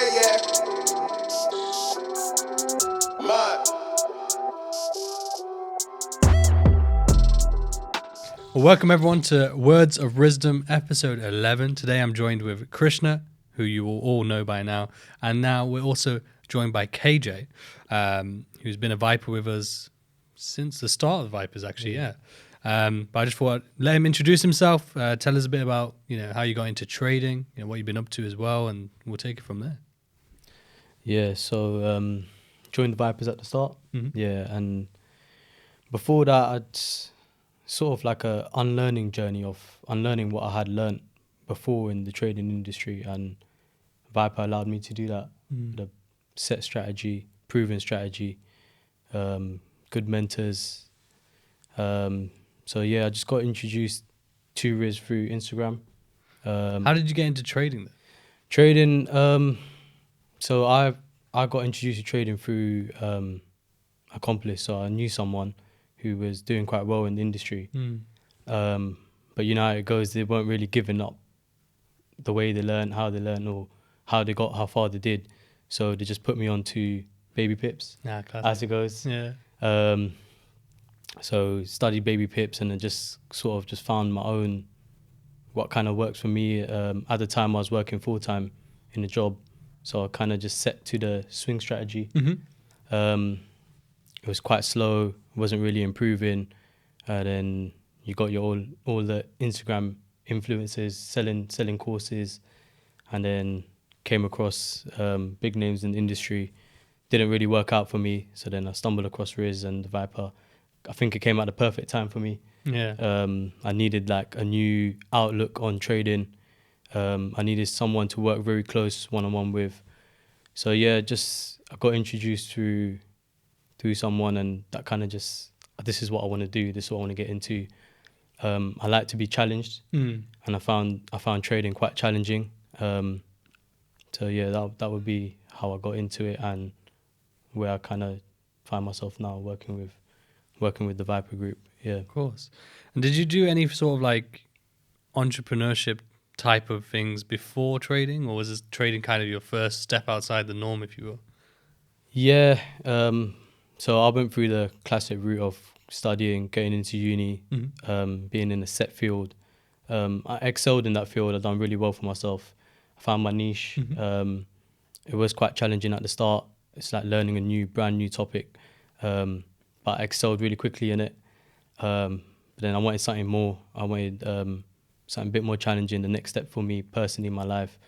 yeah. Mud. Well, welcome everyone to Words of Rizdom, episode 11. Today I'm joined with Krishna, who you will all know by now. And now we're also joined by KJ, who's been a Viper with us since the start of the Vipers, actually, yeah. But I just thought, let him introduce himself, tell us a bit about, how you got into trading, what you've been up to as well, and we'll take it from there. Yeah, so joined the Vipers at the start. Mhm. Yeah, and before that, I'd sort of like a unlearning journey of unlearning what I had learnt before in the trading industry, and Viper allowed me to do that. The set strategy, proven strategy, good mentors. So yeah, I just got introduced to Riz through Instagram. How did you get into trading then? Trading, so I got introduced to trading through Accomplice. So I knew someone who was doing quite well in the industry. But you know how it goes, they weren't really giving up the way they learned, how they learned, or how they got how far they did. So they just put me on to baby pips, as it goes. Yeah. So studied baby pips and then just sort of just found my own, what kind of works for me. At the time I was working full-time in a job. So I kind of just set to the swing strategy. It was quite slow, wasn't really improving. And then you got your all the Instagram influencers selling courses, and then came across big names in the industry. Didn't really work out for me. So then I stumbled across Riz and the Viper. I think it came at the perfect time for me. Yeah. I needed like a new outlook on trading. I needed someone to work very close one-on-one with. So yeah, I got introduced through someone, and that kind of just, this is what I want to do. This is what I want to get into. I like to be challenged, and I found trading quite challenging. So yeah, that would be how I got into it, and where I kind of find myself now working with the Viper Group. Yeah, Of course. And did you do any sort of like entrepreneurship type of things before trading, or was this trading kind of your first step outside the norm, if you will? yeah. So I went through the classic route of studying, getting into uni, being in a set field. I excelled in that field. I've done really well for myself. I found my niche. It was quite challenging at the start. It's like learning a brand new topic. But I excelled really quickly in it. But then I wanted something more. I wanted something a bit more challenging, the next step for me personally in my life.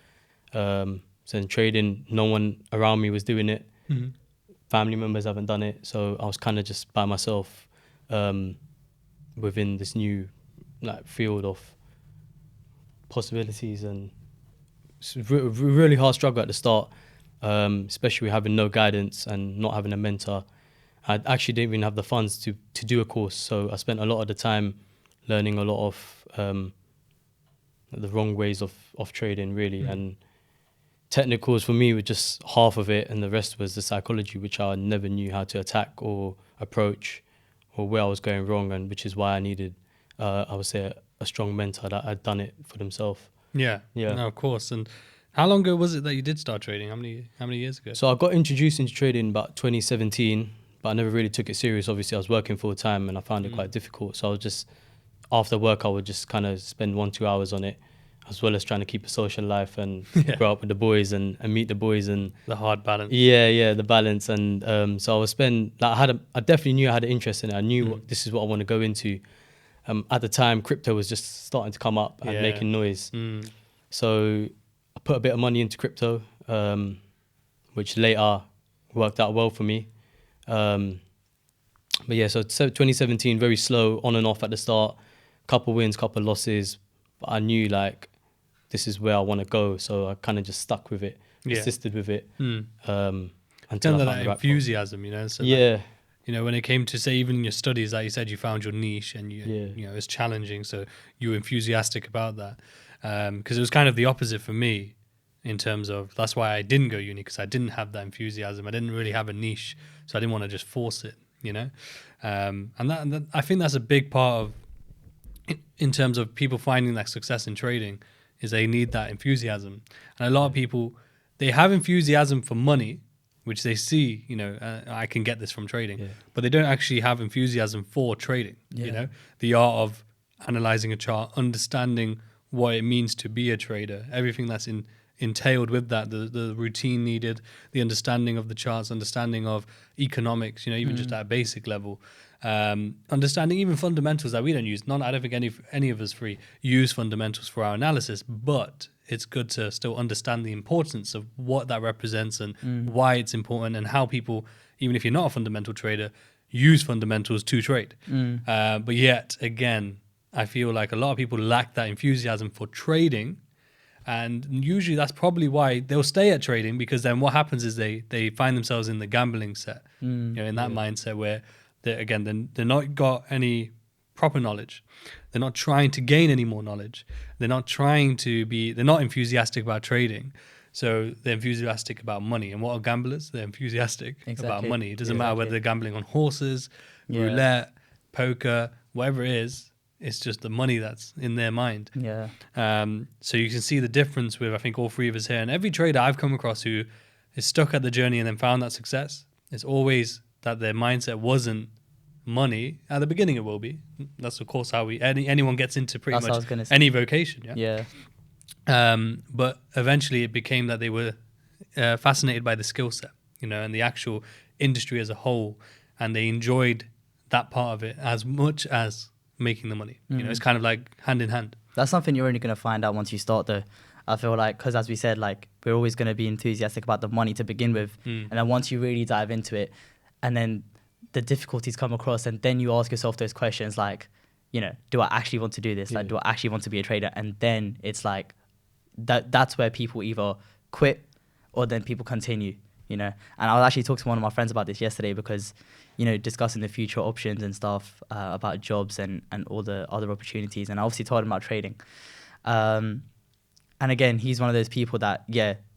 So in trading, no one around me was doing it. Family members haven't done it. So I was kind of just by myself within this new like field of possibilities. And it's a really hard struggle at the start, especially having no guidance and not having a mentor. I actually didn't even have the funds to do a course, so I spent a lot of the time learning a lot of the wrong ways of trading, really. And technicals for me were just half of it, and the rest was the psychology, which I never knew how to attack or approach, or where I was going wrong, and which is why I needed, I would say, a strong mentor that had done it for themselves. Yeah. No, of course. And how long ago was it that you did start trading? How many years ago? So I got introduced into trading about 2017, but I never really took it serious. Obviously, I was working full time and I found it quite difficult. So I would just, after work, I would just kind of spend 1-2 hours on it, as well as trying to keep a social life and grow up with the boys and meet the boys, and The hard balance. yeah, the balance. And so I would spend, like, I definitely knew I had an interest in it. I knew this is what I want to go into. At the time, crypto was just starting to come up and making noise. So I put a bit of money into crypto, which later worked out well for me. But yeah, so 2017, very slow, on and off at the start, couple wins, couple losses. But I knew like this is where I want to go, so I kind of just stuck with it, persisted with it. Kind Until I of found that the right enthusiasm, So yeah. like, when it came to, say, even your studies, like you said, you found your niche, and it's challenging, so you were enthusiastic about that. Because it was kind of the opposite for me, in terms of, that's why I didn't go uni, because I didn't have that enthusiasm. I didn't really have a niche, so I didn't want to just force it, and that I think that's a big part of, in terms of people finding that success in trading, is they need that enthusiasm. And a lot of people, they have enthusiasm for money, which they see, I can get this from trading, but they don't actually have enthusiasm for trading. The art of analyzing a chart, understanding what it means to be a trader, everything that's entailed with that, the routine needed, the understanding of the charts, understanding of economics, even just at a basic level, understanding even fundamentals that we don't use. I don't think any of us three use fundamentals for our analysis, but it's good to still understand the importance of what that represents and why it's important, and how people, even if you're not a fundamental trader, use fundamentals to trade. But yet again, I feel like a lot of people lack that enthusiasm for trading. And usually that's probably why they'll stay at trading, because then what happens is they find themselves in the gambling set, in that mindset where they're not got any proper knowledge. They're not trying to gain any more knowledge. They're not enthusiastic about trading. So they're enthusiastic about money. And what are gamblers? They're enthusiastic about money. It doesn't matter whether they're gambling on horses, roulette, poker, whatever it is. It's just the money that's in their mind. So you can see the difference with, I think, all three of us here. And every trader I've come across who is stuck at the journey and then found that success, it's always that their mindset wasn't money. At the beginning it will be. That's of course how anyone gets into pretty much any vocation. But eventually it became that they were fascinated by the skill set, and the actual industry as a whole. And they enjoyed that part of it as much as making the money. It's kind of like hand in hand. That's something you're only going to find out once you start, though. I feel like, because as we said, like, we're always going to be enthusiastic about the money to begin with, and then once you really dive into it, and then the difficulties come across, and then you ask yourself those questions like, do I actually want to do this? Like, do I actually want to be a trader? And then it's like that's where people either quit or then people continue. And I was actually talking to one of my friends about this yesterday, because discussing the future options and stuff, about jobs and all the other opportunities. And I obviously told him about trading. And again, he's one of those people that,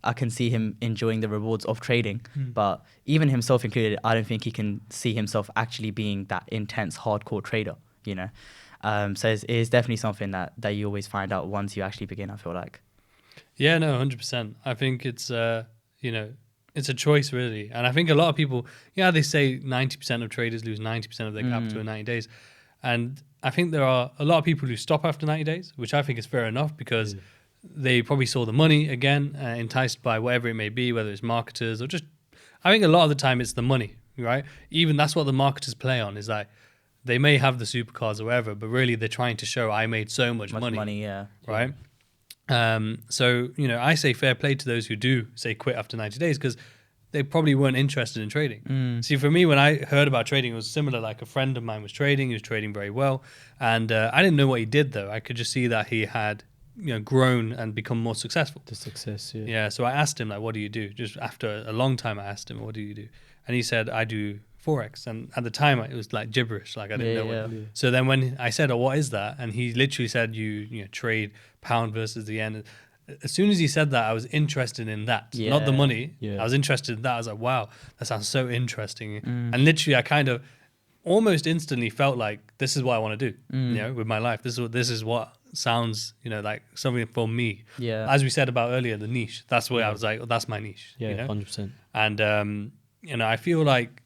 I can see him enjoying the rewards of trading. But even himself included, I don't think he can see himself actually being that intense, hardcore trader, So it is definitely something that you always find out once you actually begin, I feel like. Yeah, no, 100%. I think it's, it's a choice, really. And I think a lot of people, they say 90% of traders lose 90% of their capital in 90 days. And I think there are a lot of people who stop after 90 days, which I think is fair enough, because they probably saw the money again, enticed by whatever it may be, whether it's marketers or just, I think a lot of the time it's the money, right? Even that's what the marketers play on, is like, they may have the supercars or whatever, but really they're trying to show I made so much money. Right? So, I say fair play to those who do say quit after 90 days, because they probably weren't interested in trading. See, for me, when I heard about trading, it was similar. Like, a friend of mine was trading. He was trading very well. And I didn't know what he did, though. I could just see that he had, grown and become more successful. The success, Yeah, so I asked him, like, what do you do? Just after a long time, I asked him, what do you do? And he said, I do Forex. And at the time, it was like gibberish. Like, I didn't know what. So then when I said, what is that? And he literally said, you trade pound versus the yen. As soon as he said that, I was interested in that, not the money. I was interested in that. I was like, wow, that sounds so interesting. And literally, I kind of almost instantly felt like, this is what I want to do, with my life. This is what sounds, like something for me. As we said about earlier, the niche. That's where I was like, that's my niche. 100%. And I feel like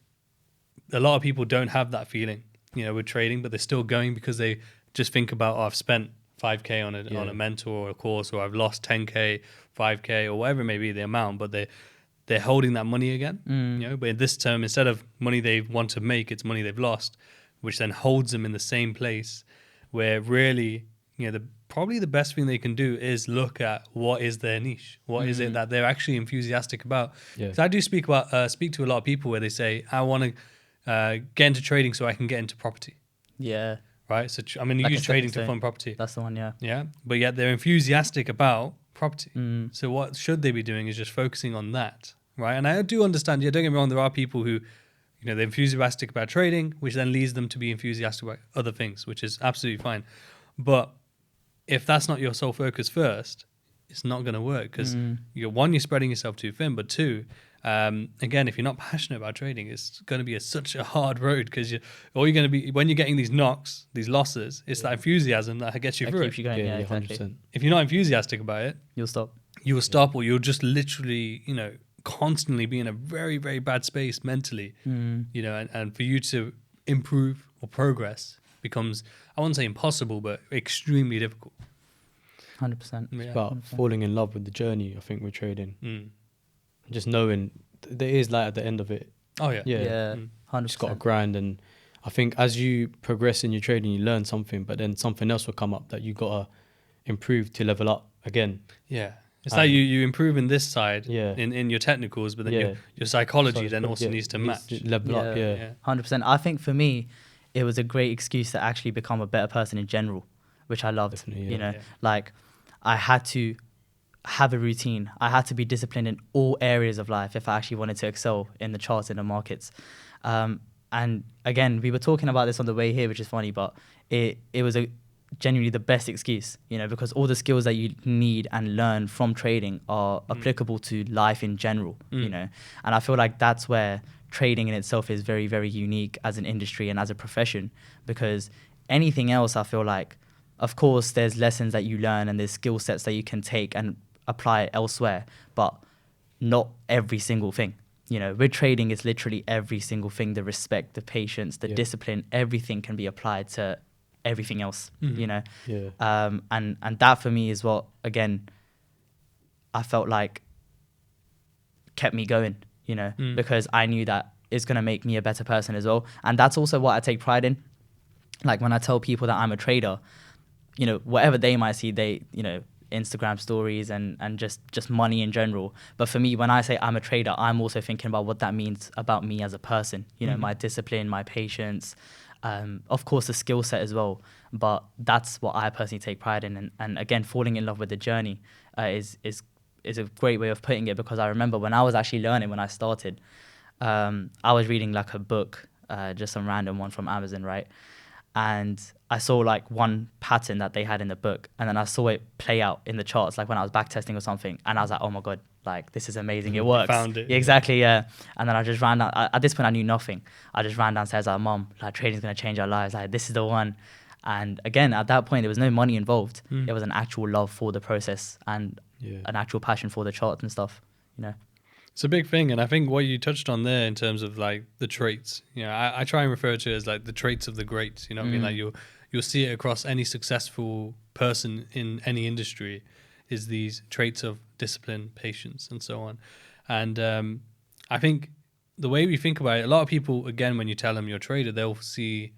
a lot of people don't have that feeling, with trading, but they're still going because they just think about, I've spent 5K on a mentor or a course, or I've lost 10K, 5K, or whatever it may be the amount, but they're holding that money again. But in this term, instead of money they want to make, it's money they've lost, which then holds them in the same place, where really, probably the best thing they can do is look at what is their niche, what is it that they're actually enthusiastic about. Because I do speak to a lot of people where they say, I want to get into trading so I can get into property. Right, so I'm going to use trading to fund property. That's the one, Yeah, but yet they're enthusiastic about property. So what should they be doing is just focusing on that, right? And I do understand, don't get me wrong, there are people who, they're enthusiastic about trading, which then leads them to be enthusiastic about other things, which is absolutely fine. But if that's not your sole focus first, it's not going to work, because you're spreading yourself too thin, but two, again, if you're not passionate about trading, it's going to be such a hard road, because all you're going to be, when you're getting these knocks, these losses, it's that enthusiasm that gets you through keeps you going. Exactly. 100%. If you're not enthusiastic about it, you'll stop. you will stop, or you'll just literally, constantly be in a very, very bad space mentally, and for you to improve or progress becomes, I wouldn't say impossible, but extremely difficult. 100%. It's about falling in love with the journey, I think, with trading. Just knowing there is light at the end of it. Oh, yeah. Yeah, 100%. Just got to grind. And I think as you progress in your trading, you learn something, but then something else will come up that you got to improve to level up again. Yeah. It's like you improve in this side, Yeah. in your technicals, but then your psychology then also needs to match. Level up, yeah. 100%. I think for me, it was a great excuse to actually become a better person in general, which I loved. Definitely, yeah. Like I had to have a routine. I had to be disciplined in all areas of life if I actually wanted to excel in the charts, in the markets. And again, we were talking about this on the way here, which is funny, but it was genuinely the best excuse, because all the skills that you need and learn from trading are applicable to life in general, and I feel like that's where trading in itself is very, very unique as an industry and as a profession, because anything else, I feel like, of course, there's lessons that you learn and there's skill sets that you can take and apply elsewhere, but not every single thing. With trading, it's literally every single thing, the respect, the patience, the discipline, everything can be applied to everything else, and that for me is what, again, I felt like kept me going, because I knew that it's going to make me a better person as well. And that's also what I take pride in. Like when I tell people that I'm a trader, whatever they might see, they, Instagram stories and just money in general. But for me, when I say I'm a trader, I'm also thinking about what that means about me as a person, my discipline, my patience, of course the skill set as well. But that's what I personally take pride in. And again, falling in love with the journey is a great way of putting it, because I remember when I was actually learning, when I started, I was reading like a book, just some random one from Amazon, right? And I saw like one pattern that they had in the book, and then I saw it play out in the charts, like when I was back testing or something, and I was like, oh my God, like this is amazing, it works. Found it. Yeah, exactly, yeah. And then I just ran down, at this point I knew nothing. I just ran downstairs like, Mom, like trading's gonna change our lives, like this is the one. And again, at that point there was no money involved. It was an actual love for the process and an actual passion for the charts and stuff, It's a big thing, and I think what you touched on there in terms of like the traits, I try and refer to it as like the traits of the greats. What I mean? Like you'll see it across any successful person in any industry, is these traits of discipline, patience, and so on. And I think the way we think about it, a lot of people, again, when you tell them you're a trader, they'll see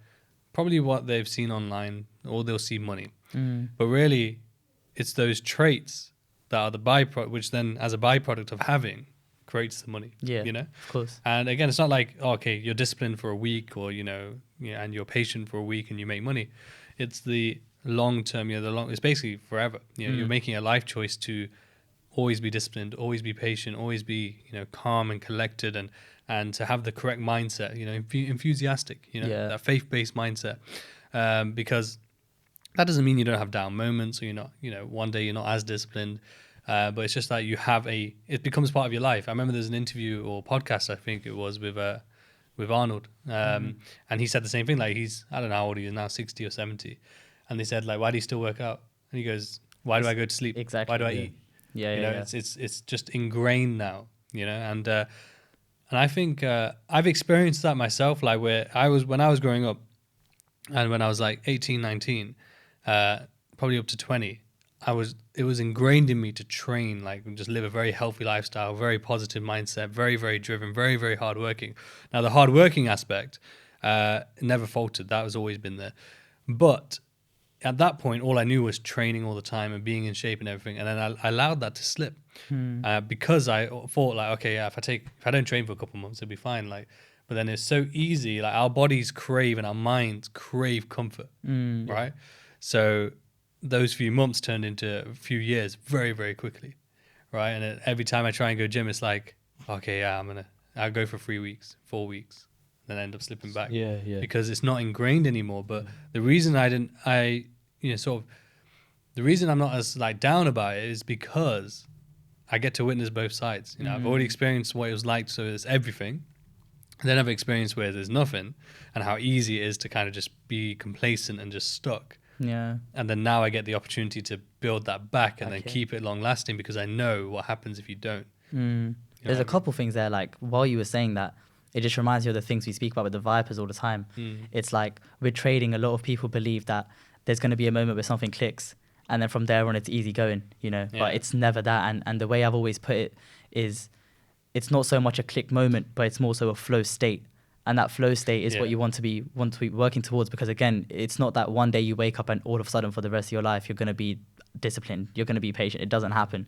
probably what they've seen online, or they'll see money. But really, it's those traits that are the byproduct, which then, as a byproduct of having, creates the money. Of course. And again, it's not like, okay, you're disciplined for a week, or and you're patient for a week and you make money. It's the long term. It's basically forever. You're making a life choice to always be disciplined, always be patient, always be calm and collected, and to have the correct mindset. Enthusiastic. That faith-based mindset. Because that doesn't mean you don't have down moments, or you're not. One day you're not as disciplined. But it's just that it becomes part of your life. I remember there's an interview or podcast, I think it was, with Arnold. And he said the same thing. Like I don't know how old he is now, 60 or 70. And they said, like, why do you still work out? And he goes, why do I go to sleep? Exactly. Why do I eat? It's just ingrained now, And I think I've experienced that myself, like when I was growing up, and when I was like 18, 19, probably up to 20, it was ingrained in me to train, like just live a very healthy lifestyle, very positive mindset, very, very driven, very, very hardworking. Now, the hardworking aspect never faltered. That has always been there. But at that point, all I knew was training all the time and being in shape and everything. And then I allowed that to slip because I thought, like, okay, yeah, if I don't train for a couple of months, it'll be fine. Like, but then it's so easy. Like, our bodies crave and our minds crave comfort, right? So those few months turned into a few years very, very quickly, right? And every time I try and go gym, it's like, okay, yeah, I'll go for 3 weeks, 4 weeks, then I end up slipping back. Yeah. Because it's not ingrained anymore. But the reason the reason I'm not as like down about it is because I get to witness both sides. I've already experienced what it was like, so it's everything. And then I've experienced where there's nothing, and how easy it is to kind of just be complacent and just stuck. Yeah. And then now I get the opportunity to build that back and then Okay. keep it long lasting because I know what happens if you don't. There's a couple things there. Like while you were saying that, it just reminds you of the things we speak about with the Vipers all the time. It's like with trading, a lot of people believe that there's going to be a moment where something clicks, and then from there on it's easy going, you know. Yeah. But it's never that. And the way I've always put it is, it's not so much a click moment, but it's more so a flow state. And that flow state is what you want to be working towards, because again, it's not that one day you wake up and all of a sudden for the rest of your life you're going to be disciplined, you're going to be patient. It doesn't happen.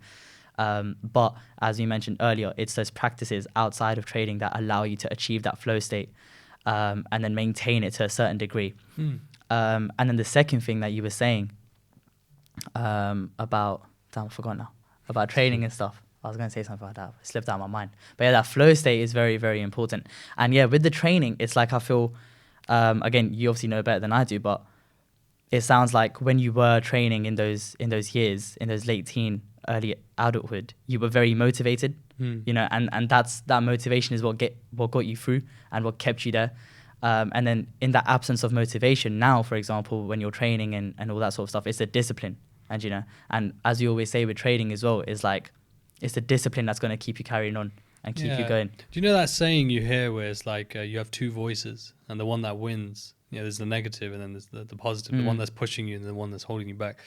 But as you mentioned earlier, it's those practices outside of trading that allow you to achieve that flow state, and then maintain it to a certain degree. And then the second thing that you were saying about, damn, I forgot now, about trading and stuff. I was going to say something like that. It slipped out of my mind. But yeah, that flow state is very, very important. And yeah, with the training, it's like I feel, again, you obviously know better than I do, but it sounds like when you were training in those years, in those late teen, early adulthood, you were very motivated, you know, and that motivation is what got you through and what kept you there. And then in that absence of motivation, now, for example, when you're training and all that sort of stuff, it's the discipline. And, you know, and as you always say with trading as well, is like, it's the discipline that's going to keep you carrying on and keep you going. Do you know that saying you hear where it's like you have two voices and the one that wins, you know, there's the negative and then there's the positive, the one that's pushing you and the one that's holding you back.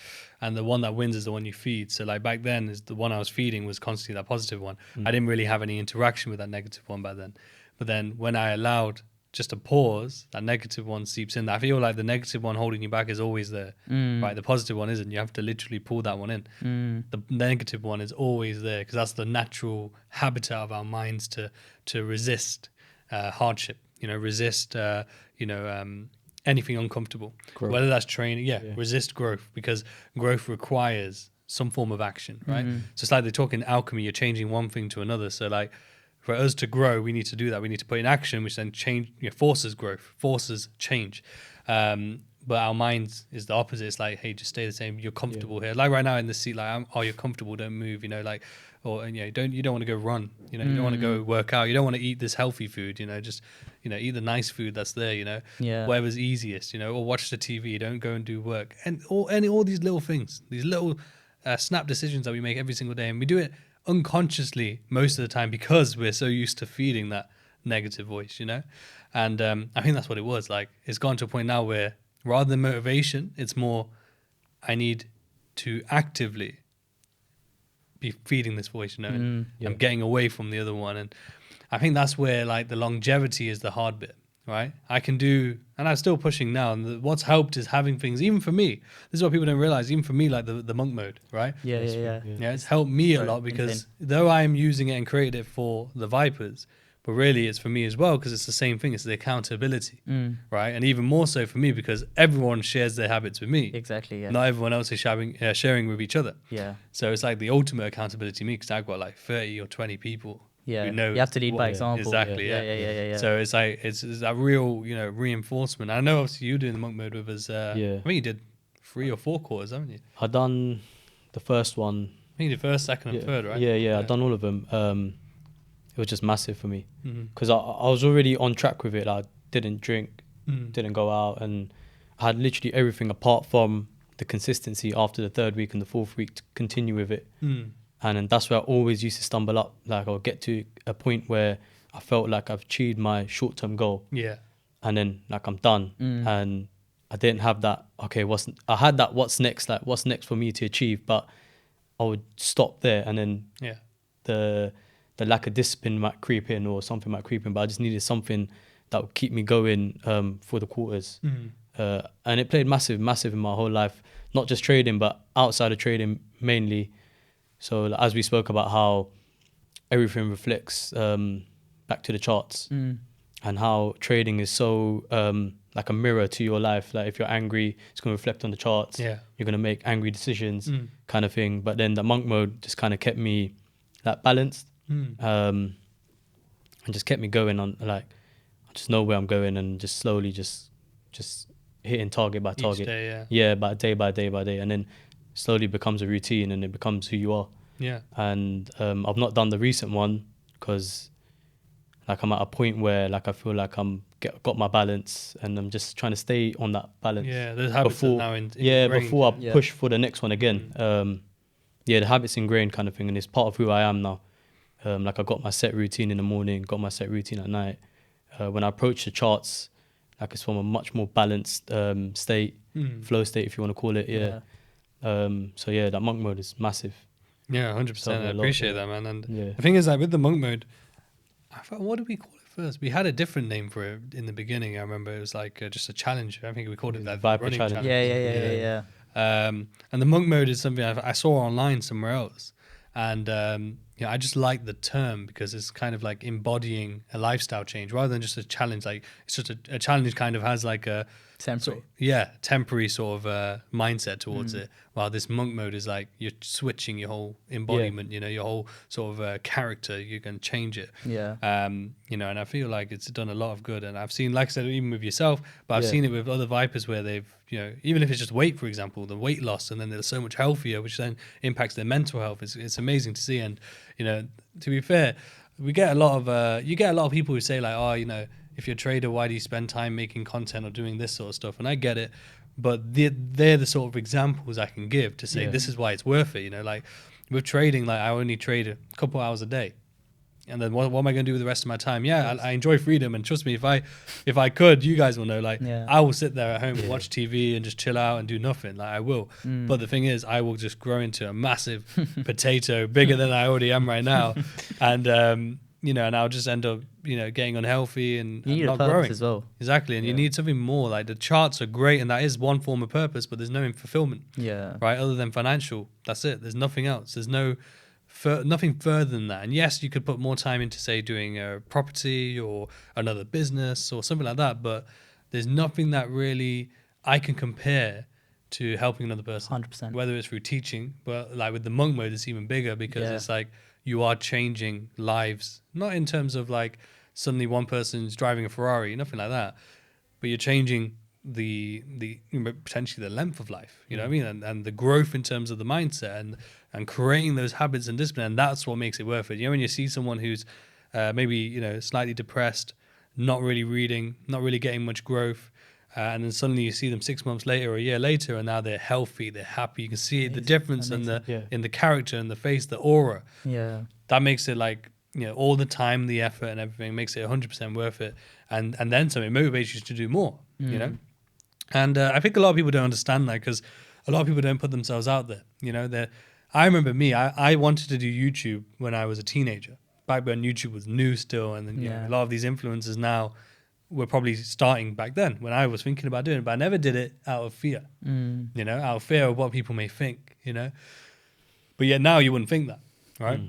And the one that wins is the one you feed. So like back then, is the one I was feeding was constantly that positive one. I didn't really have any interaction with that negative one back then. But then when I allowed just a pause, that negative one seeps in. I feel like the negative one holding you back is always there, right? The positive one isn't. You have to literally pull that one in. The negative one is always there because that's the natural habitat of our minds to resist hardship, you know, resist, anything uncomfortable, Growth. whether that's training, resist growth, because growth requires some form of action, right? So it's like they talk in alchemy, you're changing one thing to another. So like, for us to grow, we need to do that. We need to put in action, which then forces growth, forces change. But our minds is the opposite. It's like, hey, just stay the same. You're comfortable here. Like right now in the seat, like, you're comfortable. Don't move. You know, like, or you don't want to go run. You know, you don't want to go work out. You don't want to eat this healthy food. You know, just eat the nice food that's there. You know, whatever's easiest. You know, or watch the TV. Don't go and do work. And all these little things, these little snap decisions that we make every single day, and we do it unconsciously most of the time because we're so used to feeding that negative voice, you know. And I think that's what it was. Like, it's gone to a point now where rather than motivation, it's more, I need to actively be feeding this voice, you know, and I'm getting away from the other one. And I think that's where like the longevity is the hard bit, right? I can do, and I'm still pushing now. And what's helped is having things, even for me, this is what people don't realize, even for me, like the monk mode, right? Yeah, It's helped me a lot because insane. though I'm using it and created it for the Vipers, but really it's for me as well because it's the same thing. It's the accountability, right? And even more so for me because everyone shares their habits with me. Exactly, yeah. Not everyone else is sharing with each other. Yeah. So it's like the ultimate accountability to me because I've got like 30 or 20 people. Yeah, who know you have to lead what- by example. Exactly, Yeah. So it's like it's that real, reinforcement. I know obviously you doing the monk mode with us. I think you did 3 or 4 quarters, haven't you? I done the first one. I think you did first, second, and third, right? Yeah, I done all of them. It was just massive for me Mm-hmm. because I was already on track with it. I didn't drink, didn't go out, and I had literally everything apart from the consistency after the 3rd week and the 4th week to continue with it. And then that's where I always used to stumble up. Like I'll get to a point where I felt like I've achieved my short-term goal. Yeah. And then like I'm done. And I didn't have that, okay, I had that what's next, like what's next for me to achieve, but I would stop there and then the lack of discipline might creep in or something might creep in, but I just needed something that would keep me going for the quarters. And it played massive in my whole life, not just trading, but outside of trading mainly. So as we spoke about how everything reflects back to the charts and how trading is so like a mirror to your life. Like if you're angry, it's going to reflect on the charts. Yeah. You're going to make angry decisions kind of thing. But then the monk mode just kind of kept me like balanced and just kept me going on, like I just know where I'm going and just slowly just hitting target by target. Each day, but day by day. And then slowly becomes a routine and it becomes who you are. Yeah. And I've not done the recent one because like I'm at a point where like I feel like I'm got my balance, and I'm just trying to stay on that balance. Yeah, the habits are now before I Yeah. push for the next one again. The habits ingrained kind of thing, and it's part of who I am now. Like I got my set routine in the morning, got my set routine at night. When I approach the charts, like it's from a much more balanced state, flow state, if you want to call it. Yeah. So yeah, that monk mode is massive. Yeah, 100%. I appreciate that, man. And Yeah. the thing is, like with the monk mode, I thought, what did we call it first? We had a different name for it in the beginning. I remember it was like just a challenge. I think we called it that Viper running challenge. Yeah. And the monk mode is something I saw online somewhere else. And I just like the term because it's kind of like embodying a lifestyle change rather than just a challenge. Like it's just a challenge kind of has like a temporary sort of mindset towards it. While this monk mode is like you're switching your whole embodiment, your whole sort of character. You can change it. Yeah. And I feel like it's done a lot of good. And I've seen, like I said, even with yourself, but I've seen it with other Vipers where they've, even if it's just weight, for example, the weight loss, and then they're so much healthier, which then impacts their mental health. It's amazing to see. And, to be fair, you get a lot of people who say like, if you're a trader, why do you spend time making content or doing this sort of stuff? And I get it, but they're the sort of examples I can give to say this is why it's worth it. Like with trading, like I only trade a couple hours a day. And then what am I going to do with the rest of my time? Yeah, I enjoy freedom, and trust me, if I could, you guys will know. Like, I will sit there at home and watch TV and just chill out and do nothing. Like I will. But the thing is, I will just grow into a massive potato, bigger than I already am right now, and and I'll just end up getting unhealthy and you need not a purpose growing as well. Exactly, and you need something more. Like the charts are great, and that is one form of purpose, but there's no fulfillment. Yeah. Right, other than financial. That's it. There's nothing else. There's nothing further than that. And yes, you could put more time into, say, doing a property or another business or something like that, but there's nothing that really I can compare to helping another person. 100%. Whether it's through teaching, but like with the monk mode, it's even bigger because it's like you are changing lives, not in terms of like suddenly one person's driving a Ferrari, nothing like that, but you're changing the potentially the length of life, you know what I mean, and the growth in terms of the mindset and creating those habits and discipline, and that's what makes it worth it. When you see someone who's maybe slightly depressed, not really reading, not really getting much growth, and then suddenly you see them 6 months later or a year later, and now they're healthy, they're happy. You can see the difference in the character and the face, the aura. Yeah, that makes it like all the time, the effort and everything makes it 100% worth it, and then some. It motivates you to do more. And I think a lot of people don't understand that because a lot of people don't put themselves out there. I remember me, I wanted to do YouTube when I was a teenager, back when YouTube was new still. And then a lot of these influencers now were probably starting back then when I was thinking about doing it, but I never did it out of fear, out of fear of what people may think, But yet now you wouldn't think that, right?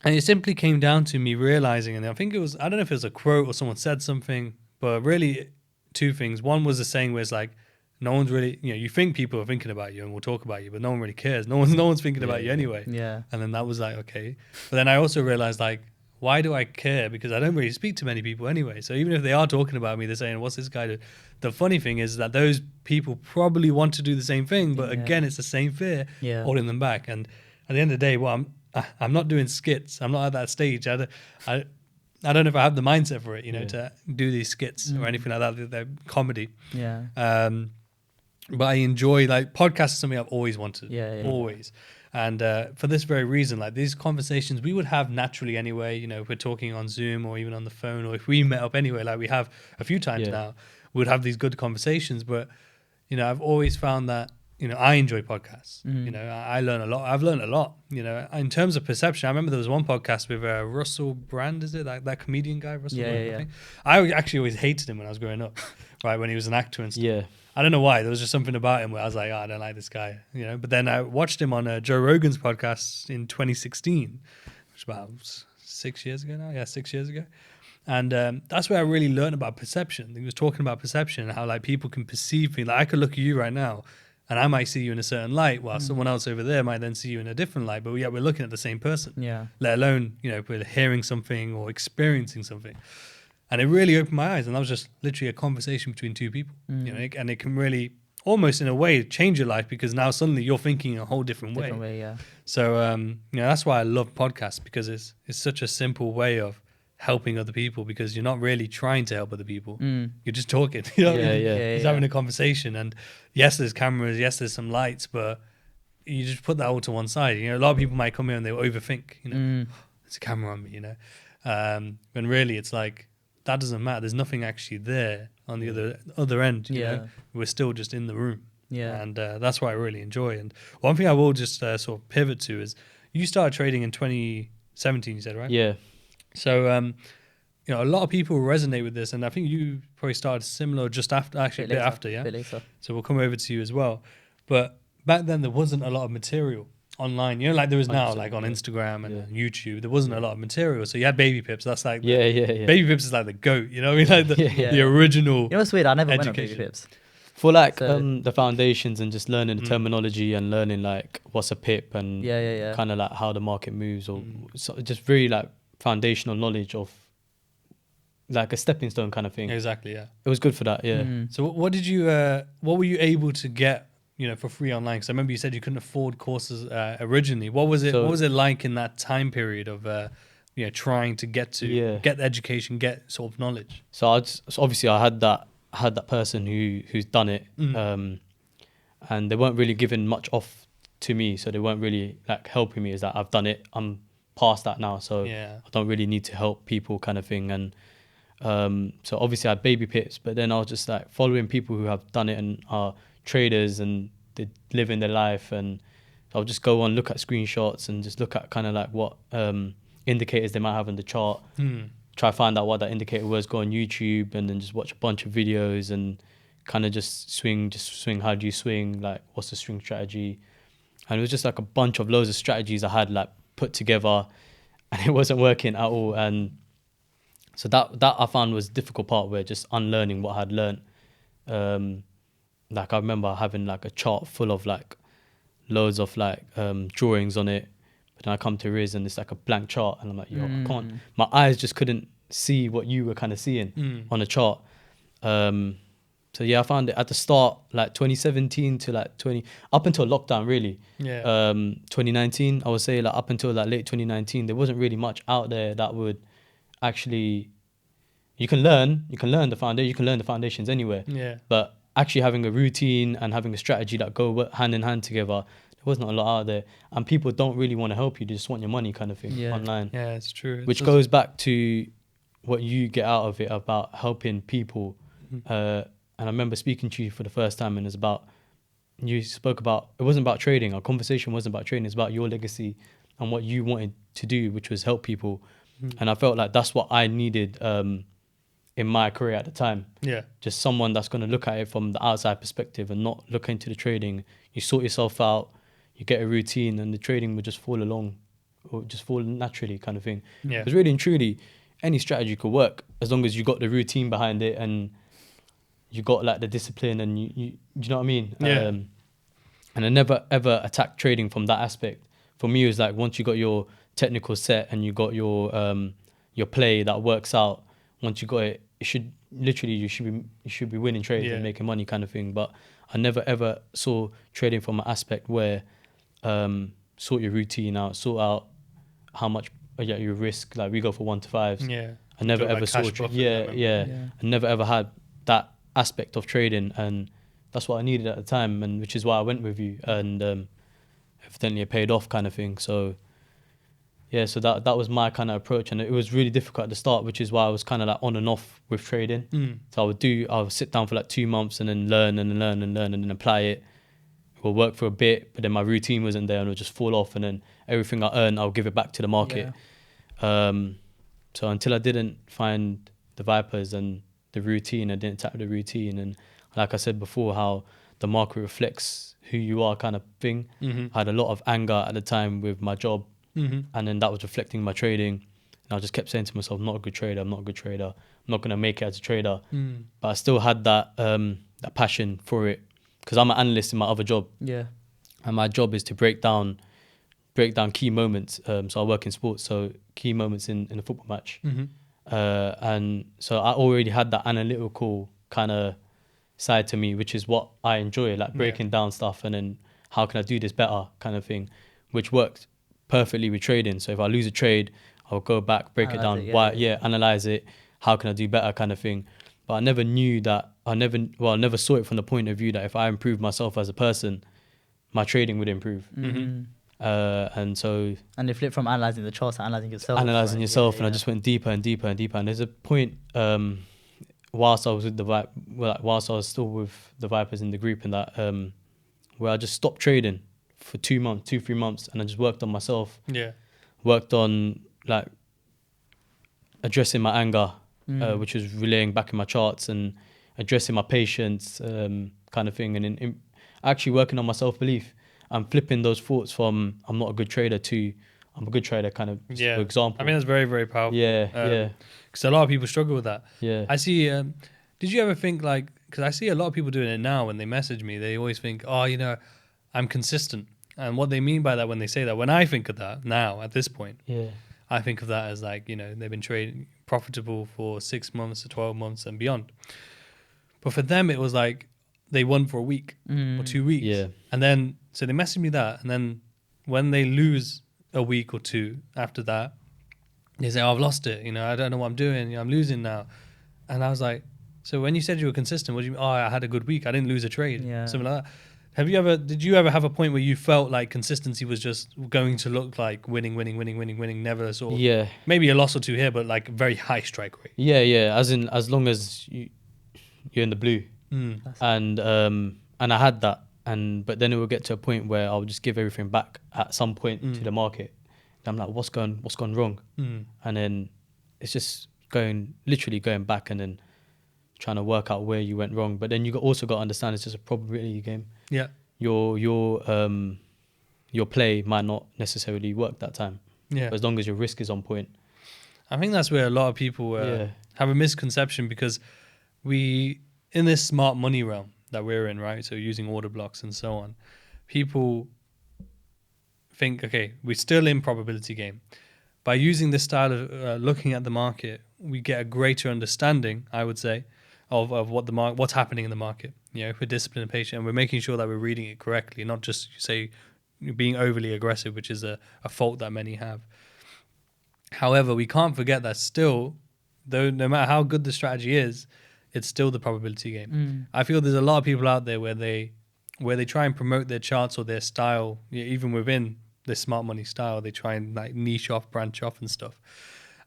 And it simply came down to me realizing, and I think it was, I don't know if it was a quote or someone said something, but really two things. One was the saying where it's like, no one's really, you think people are thinking about you and will talk about you, but no one really cares. No one's thinking about you anyway. Yeah. And then that was like, okay. But then I also realized like, why do I care? Because I don't really speak to many people anyway. So even if they are talking about me, they're saying, what's this guy do? The funny thing is that those people probably want to do the same thing, but again, it's the same fear holding them back. And at the end of the day, well, I'm not doing skits. I'm not at that stage. I don't know if I have the mindset for it, to do these skits or anything like that. They're comedy. Yeah. But I enjoy, like, podcasts is something I've always wanted. Always. And for this very reason, like these conversations we would have naturally anyway, if we're talking on Zoom or even on the phone, or if we met up anyway, like we have a few times now, we'd have these good conversations. But, I've always found that, I enjoy podcasts. I learn a lot. I've learned a lot, in terms of perception. I remember there was one podcast with Russell Brand, is it? That comedian guy, Russell Brand, I think. I actually always hated him when I was growing up, right, when he was an actor and stuff. Yeah. I don't know why. There was just something about him where I was like, I don't like this guy, But then I watched him on Joe Rogan's podcast in 2016, which is about 6 years ago now. Yeah, 6 years ago. And that's where I really learned about perception. He was talking about perception and how like people can perceive me. Like I could look at you right now and I might see you in a certain light while someone else over there might then see you in a different light. But we're looking at the same person. Yeah. Let alone, if we're hearing something or experiencing something. And it really opened my eyes, and that was just literally a conversation between two people, and it can really, almost in a way, change your life because now suddenly you're thinking in a whole different way. Yeah. So, that's why I love podcasts, because it's such a simple way of helping other people, because you're not really trying to help other people. Mm. You're just talking. You know what I Yeah, mean? yeah. Just having a conversation. And yes, there's cameras, yes, there's some lights, but you just put that all to one side. You know, a lot of people might come here and they overthink, you know, there's a camera on me, you know. When really it's like, that doesn't matter. There's nothing actually there on the other end, you know. We're still just in the room. Yeah. And that's what I really enjoy. And one thing I will just sort of pivot to is, you started trading in 2017, you said, right? Yeah. So, you know, a lot of people resonate with this, and I think you probably started similar just after, actually a bit after, yeah? A bit later. So we'll come over to you as well. But back then there wasn't a lot of material online, you know, like there is now, like on Instagram and YouTube. There wasn't a lot of material. So you had Baby Pips. That's like, Baby Pips is like the GOAT, you know what I mean? Like the original. You know what's weird? I never went on education. Baby Pips. For like the foundations and just learning the terminology and learning like what's a pip and kind of like how the market moves, or so just very like foundational knowledge of like a stepping stone kind of thing. Exactly, yeah. It was good for that, yeah. So what did you, what were you able to get, you know, for free online? Because I remember you said you couldn't afford courses originally. What was it like in that time period of, you know, trying to get the education, get sort of knowledge? So obviously I had that person who's done it, and they weren't really giving much off to me, so they weren't really like helping me. Is that I've done it, I'm past that now, so I don't really need to help people kind of thing. And so obviously I had Baby Pips, but then I was just like following people who have done it and are traders and they live in their life, and I'll just go on, look at screenshots and just look at kind of like what indicators they might have in the chart, try to find out what that indicator was, go on YouTube and then just watch a bunch of videos and kind of just swing, how do you swing, like what's the swing strategy. And it was just like a bunch of loads of strategies I had like put together, and it wasn't working at all. And so that I found was the difficult part, where just unlearning what I had learned. Like I remember having like a chart full of like loads of like drawings on it, but then I come to Riz and it's like a blank chart, and I'm like, yo, I can't. My eyes just couldn't see what you were kind of seeing on the chart. So yeah, I found it at the start, like 2017 to like up until lockdown, really. 2019, I would say, like up until like late 2019, there wasn't really much out there that would actually, you can learn the foundation, you can learn the foundations anywhere. But actually having a routine and having a strategy that go hand in hand together, there wasn't a lot out there. And people don't really want to help you, they just want your money kind of thing online. Yeah, it's true. Which goes back to what you get out of it about helping people. And I remember speaking to you for the first time, and it's about, you spoke about, it wasn't about trading. Our conversation wasn't about trading. It's about your legacy and what you wanted to do, which was help people. And I felt like that's what I needed in my career at the time. Just someone that's going to look at it from the outside perspective and not look into the trading. You sort yourself out, you get a routine, and the trading would just fall along, or just fall naturally kind of thing. Because really and truly, any strategy could work as long as you got the routine behind it and you got like the discipline, and you know what I mean? And I never ever attacked trading from that aspect. For me, it was like, once you got your technical set and you got your play that works out, once you got it, you should be winning trades and making money kind of thing. But I never ever saw trading from an aspect where sort your routine out, sort out how much your risk. Like we go for 1 to 5s. I never ever saw I never ever had that aspect of trading, and that's what I needed at the time, and which is why I went with you, and evidently it paid off kind of thing. So yeah, so that was my kind of approach, and it was really difficult at the start, which is why I was kind of like on and off with trading. So I would sit down for like 2 months and then learn and then apply it. It will work for a bit, but then my routine wasn't there, and it would just fall off, and then everything I earned, I'll give it back to the market. So until I didn't find the Vipers and the routine, I didn't tap the routine, and like I said before, how the market reflects who you are kind of thing. I had a lot of anger at the time with my job, and then that was reflecting my trading, and I just kept saying to myself, I'm not a good trader, I'm not going to make it as a trader. But I still had that passion for it, because I'm an analyst in my other job, and my job is to break down key moments. So I work in sports, so key moments in a football match. And so I already had that analytical kind of side to me, which is what I enjoy, like breaking down stuff, and then how can I do this better kind of thing, which worked perfectly with trading. So if I lose a trade, I'll go back, break it down, analyze it, how can I do better, kind of thing. But I never knew that. I never saw it from the point of view that if I improved myself as a person, my trading would improve. And they flip from analyzing the charts to analyzing yourself. And I just went deeper and deeper and deeper. And there's a point whilst I was still with the Vipers in the group, and that where I just stopped trading for 3 months, and I just worked on myself. Yeah. Worked on like addressing my anger, which was relaying back in my charts, and addressing my patience, kind of thing, and in actually working on my self-belief. I'm flipping those thoughts from I'm not a good trader to I'm a good trader, kind of, for example. I mean, that's very, very powerful. Yeah. Because a lot of people struggle with that. Yeah. I see, did you ever think like, because I see a lot of people doing it now when they message me, they always think, oh, you know, I'm consistent. And what they mean by that when they say that, when I think of that now at this point, I think of that as like, you know, they've been trading profitable for 6 months or 12 months and beyond. But for them, it was like they won for a week or 2 weeks. Yeah. And then, so they messaged me that. And then when they lose a week or two after that, they say, oh, I've lost it. You know, I don't know what I'm doing. I'm losing now. And I was like, so when you said you were consistent, what do you mean? Oh, I had a good week. I didn't lose a trade. Yeah. Something like that. Did you ever have a point where you felt like consistency was just going to look like winning, never sort of, maybe a loss or two here, but like very high strike rate? Yeah. As long as you're in the blue. And I had that. But then it would get to a point where I would just give everything back at some point to the market. And I'm like, what's gone wrong? And then it's just literally going back and then trying to work out where you went wrong. But then you also got to understand it's just a probability game. Yeah. Your play might not necessarily work that time. Yeah. But as long as your risk is on point. I think that's where a lot of people have a misconception, because in this smart money realm that we're in, right? So using order blocks and so on, people think, okay, we're still in probability game. By using this style of looking at the market, we get a greater understanding, I would say, of what's happening in the market. You know, if we're disciplined and patient, and we're making sure that we're reading it correctly, not just being overly aggressive, which is a fault that many have. However, we can't forget that still, though, no matter how good the strategy is, it's still the probability game. I feel there's a lot of people out there where they try and promote their charts or their style, even within the smart money style, they try and like niche off, branch off and stuff.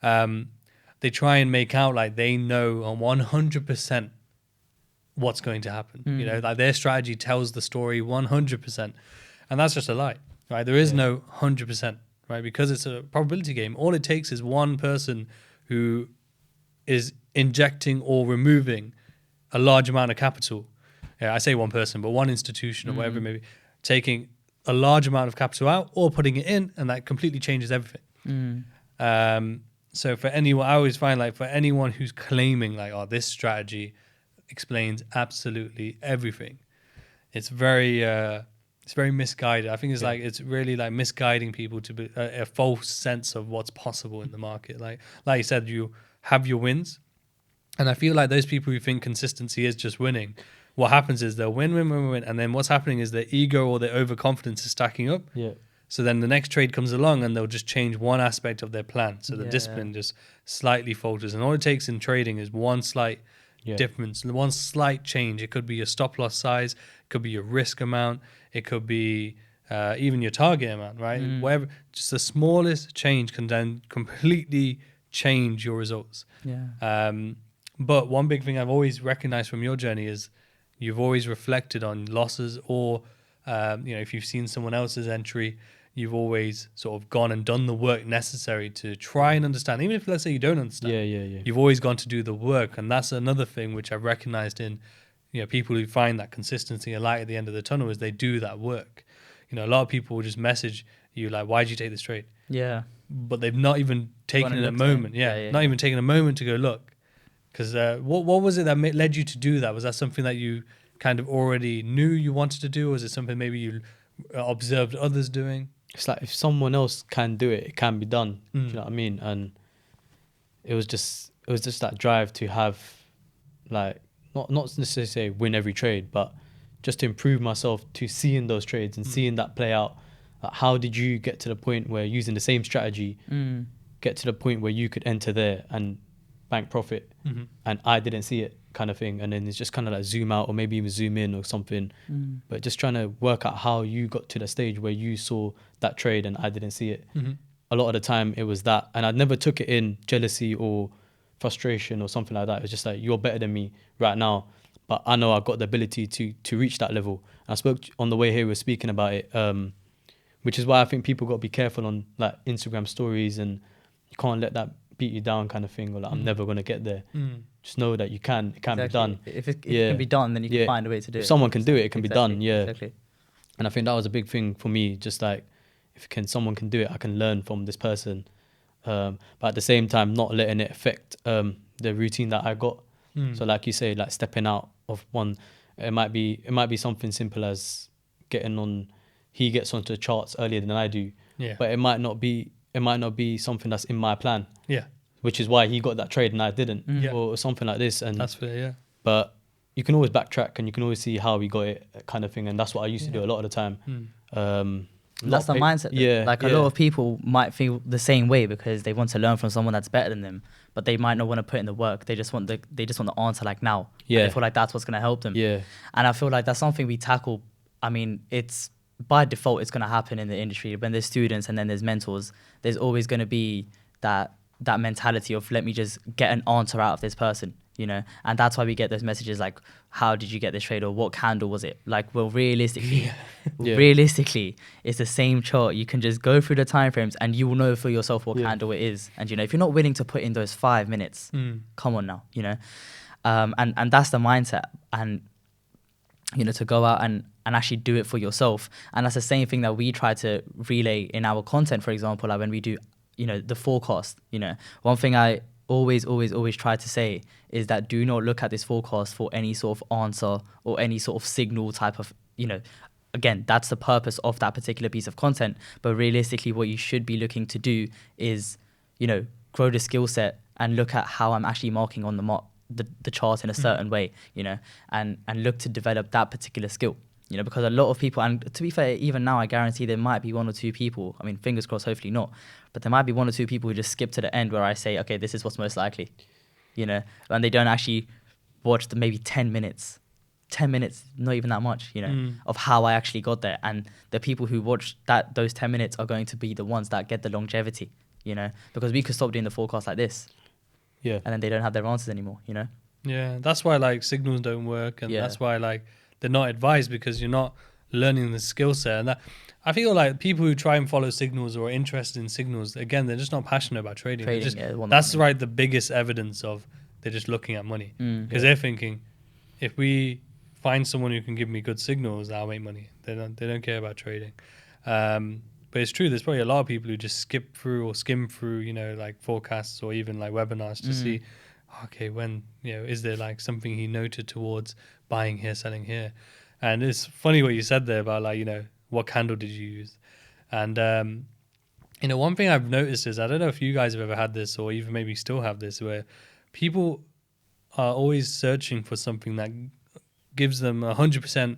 They try and make out like they know on 100% what's going to happen. You know, like their strategy tells the story 100%. And that's just a lie, right? There is no 100%, right? Because it's a probability game. All it takes is one person who is injecting or removing a large amount of capital. Yeah, I say one person, but one institution or whatever, maybe taking a large amount of capital out or putting it in, and that completely changes everything. So for anyone, I always find like for anyone who's claiming like, oh, this strategy explains absolutely everything, it's very misguided. I think it's really like misguiding people to a false sense of what's possible in the market. Like you said, you have your wins. And I feel like those people who think consistency is just winning, what happens is they'll win. And then what's happening is their ego or their overconfidence is stacking up. Yeah. So then the next trade comes along and they'll just change one aspect of their plan. So the discipline just slightly falters. And all it takes in trading is one slight difference, one slight change. It could be your stop loss size. It could be your risk amount. It could be even your target amount, right? Whatever. Just the smallest change can then completely change your results. Yeah. But one big thing I've always recognized from your journey is you've always reflected on losses, or if you've seen someone else's entry, you've always sort of gone and done the work necessary to try and understand. Even if, let's say, you don't understand, you've always gone to do the work. And that's another thing which I've recognized in people who find that consistency, a light at the end of the tunnel, is they do that work. A lot of people will just message you like, why did you take this trade? Yeah. But they've not even taken a moment. Not even taken a moment to go look. Because what was it that led you to do that? Was that something that you kind of already knew you wanted to do? Or was it something maybe you observed others doing? It's like if someone else can do it, it can be done. Do you know what I mean? And it was just that drive to have, like, not necessarily say win every trade, but just to improve myself, to seeing those trades and seeing that play out. Like, how did you get to the point where using the same strategy, get to the point where you could enter there and bank profit, and I didn't see it, kind of thing. And then it's just kind of like zoom out or maybe even zoom in or something. But just trying to work out how you got to the stage where you saw that trade and I didn't see it. A lot of the time it was that, and I never took it in jealousy or frustration or something like that. It was just like, you're better than me right now, but I know I've got the ability to reach that level. And I spoke on the way here, we were speaking about it, which is why I think people got to be careful on like Instagram stories, and you can't let that beat you down, kind of thing, or like, I'm never going to get there. Just know that it can be done. If it can be done, then you can find a way to do it. If someone can do it, it can be done. Yeah. Exactly. And I think that was a big thing for me, just like, if someone can do it, I can learn from this person. But at the same time, not letting it affect the routine that I got. So like you say, like stepping out of one, it might be something simple as getting on, he gets onto the charts earlier than I do. Yeah. But it might not be something that's in my plan. Yeah. Which is why he got that trade and I didn't. Yeah. Or something like this. And That's fair, yeah. but you can always backtrack and you can always see how he got it, kind of thing. And that's what I used to do a lot of the time. That's the mindset. Yeah. Like a lot of people might feel the same way because they want to learn from someone that's better than them, but they might not want to put in the work. They just want the answer like now. Yeah. And they feel like that's what's going to help them. Yeah. And I feel like that's something we tackle. I mean, it's by default, it's going to happen in the industry. When there's students and then there's mentors, there's always going to be that mentality of, let me just get an answer out of this person, you know? And that's why we get those messages like, how did you get this trade, or what candle was it? Like, well, realistically, it's the same chart. You can just go through the time frames and you will know for yourself what candle it is. And, you know, if you're not willing to put in those 5 minutes, come on now, you know? And that's the mindset. And, you know, to go out and actually do it for yourself. And that's the same thing that we try to relay in our content, for example, like when we do, you know, the forecast. You know, one thing I always try to say is that do not look at this forecast for any sort of answer or any sort of signal type of, you know, again, that's the purpose of that particular piece of content. But realistically, what you should be looking to do is, you know, grow the skill set and look at how I'm actually marking on the chart in a certain way, you know, and look to develop that particular skill. You know, because a lot of people, and to be fair, even now, I guarantee there might be 1 or 2 people, I mean, fingers crossed, hopefully not, but there might be 1 or 2 people who just skip to the end where I say, okay, this is what's most likely, you know, and they don't actually watch the maybe 10 minutes, not even that much, you know, of how I actually got there. And the people who watch those 10 minutes are going to be the ones that get the longevity, you know, because we could stop doing the forecast like this. Yeah. And then they don't have their answers anymore, you know? Yeah, that's why like signals don't work, and that's why like they're not advised, because you're not learning the skill set. And that, I feel like people who try and follow signals or are interested in signals, again, they're just not passionate about trading. That's right, the biggest evidence of they're just looking at money, because they're thinking, if we find someone who can give me good signals, I'll make money. They don't care about trading. But it's true, there's probably a lot of people who just skip through or skim through, you know, like forecasts or even like webinars to see, okay, when, you know, is there like something he noted towards buying here, selling here? And it's funny what you said there about like, you know, what candle did you use? And, you know, one thing I've noticed is, I don't know if you guys have ever had this or even maybe still have this, where people are always searching for something that gives them 100%,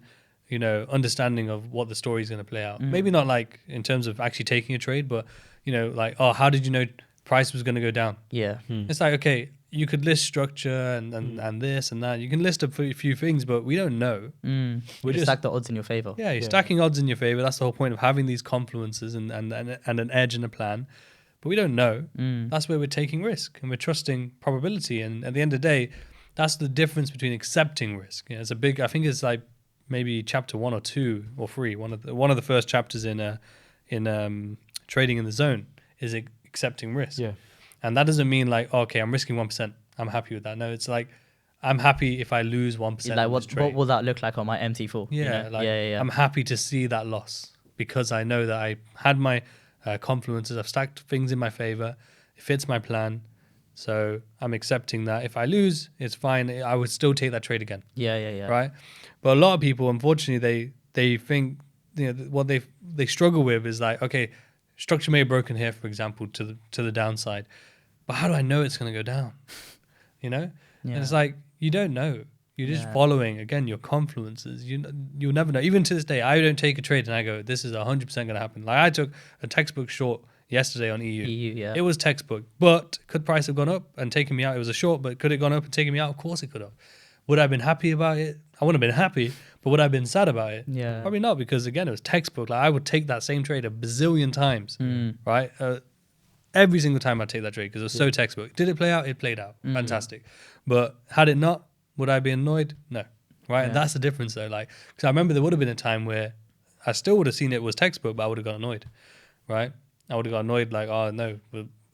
you know, understanding of what the story is going to play out. Maybe not like in terms of actually taking a trade, but, you know, like, oh, how did you know price was going to go down? Yeah. It's like, okay, you could list structure and this and that. You can list a few things, but we don't know. We just stack the odds in your favor. Yeah, you're stacking odds in your favor. That's the whole point of having these confluences and an edge in a plan. But we don't know. That's where we're taking risk and we're trusting probability. And at the end of the day, that's the difference between accepting risk. You know, it's a big, I think it's like maybe chapter 1 or 2 or 3. One of the first chapters in Trading in the Zone is accepting risk. Yeah. And that doesn't mean like, okay, I'm risking 1%. I'm happy with that. No, it's like, I'm happy if I lose 1%. Like what will that look like on my MT4? Yeah, you know? I'm happy to see that loss because I know that I had my confluences. I've stacked things in my favor. It fits my plan. So I'm accepting that. If I lose, it's fine. I would still take that trade again. Yeah. Right? But a lot of people, unfortunately, they think, you know, what they struggle with is like, okay, structure may have broken here, for example, to the downside. But how do I know it's going to go down? You know? Yeah. And it's like, you don't know. You're just following, again, your confluences. You'll never know. Even to this day, I don't take a trade and I go, this is 100% going to happen. Like I took a textbook short yesterday on EU. Yeah. It was textbook, but could price have gone up and taken me out? It was a short, but could it gone up and taken me out? Of course it could have. Would I have been happy about it? I wouldn't have been happy, but would I have been sad about it? Yeah. Probably not, because again, it was textbook. Like I would take that same trade a bazillion times, right? Every single time I'd take that trade because it was so textbook. Did it play out? It played out. Fantastic. But had it not, would I be annoyed? No. Right? Yeah. And that's the difference though. Like, because I remember there would have been a time where I still would have seen it was textbook, but I would have got annoyed. Right? I would have got annoyed like, oh no,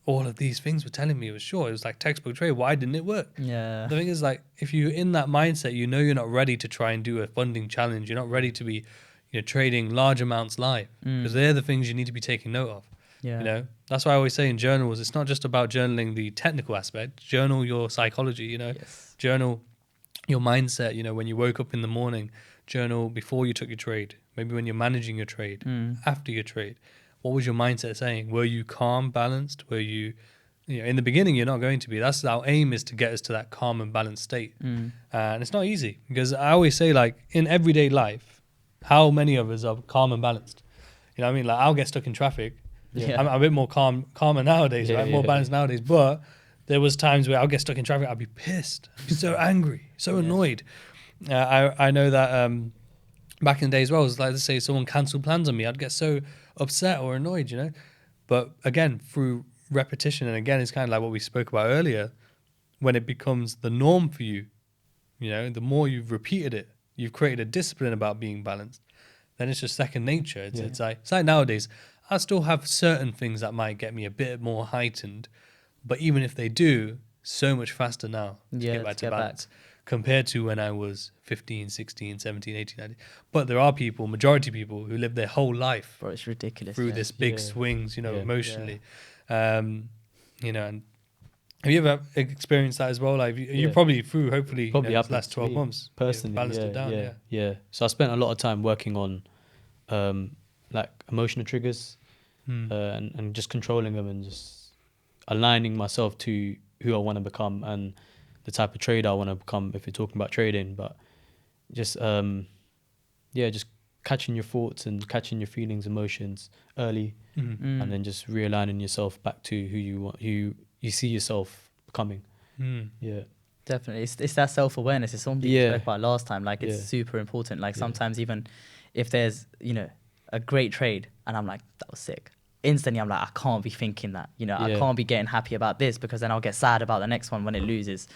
all of these things were telling me it was short. It was like textbook trade. Why didn't it work? Yeah. The thing is, like, if you're in that mindset, you know you're not ready to try and do a funding challenge. You're not ready to be, trading large amounts live, because they're the things you need to be taking note of. Yeah. That's why I always say in journals, it's not just about journaling the technical aspect. Journal your psychology, Yes. journal your mindset. When you woke up in the morning, journal before you took your trade, maybe when you're managing your trade, after your trade. What was your mindset saying? Were you calm, balanced? Were you, in the beginning, you're not going to be. That's our aim, is to get us to that calm and balanced state. And it's not easy, because I always say, like, in everyday life, how many of us are calm and balanced? You know what I mean? Like, I'll get stuck in traffic. Yeah. I'm a bit more calmer nowadays, right? More balanced nowadays. But there was times where I'll get stuck in traffic. I'd be pissed. I'd be so angry, so annoyed. I know that back in the day as well, it was like, let's say someone cancelled plans on me. I'd get so upset or annoyed, But again, through repetition, and again, it's kind of like what we spoke about earlier, when it becomes the norm for you, the more you've repeated it, you've created a discipline about being balanced, then it's just second nature. It's like nowadays, I still have certain things that might get me a bit more heightened, but even if they do, so much faster now to get back to balance compared to when I was 15, 16, 17, 18, 19. But there are majority people who live their whole life, Bro, it's ridiculous. through this big swings, emotionally. And have you ever experienced that as well? Like you probably through, hopefully, the last 12 months, personally, balanced it down. Yeah. So I spent a lot of time working on like emotional triggers and just controlling them, and just aligning myself to who I want to become and the type of trader I want to become, if you're talking about trading. But just just catching your thoughts and catching your feelings, emotions early, and then just realigning yourself back to who you want, who you see yourself becoming. Yeah, Definitely. It's that self-awareness. It's something we spoke about last time. Like, it's super important. Like, sometimes even if there's, a great trade and I'm like, that was sick, instantly I'm like, I can't be thinking that, I can't be getting happy about this, because then I'll get sad about the next one when it loses.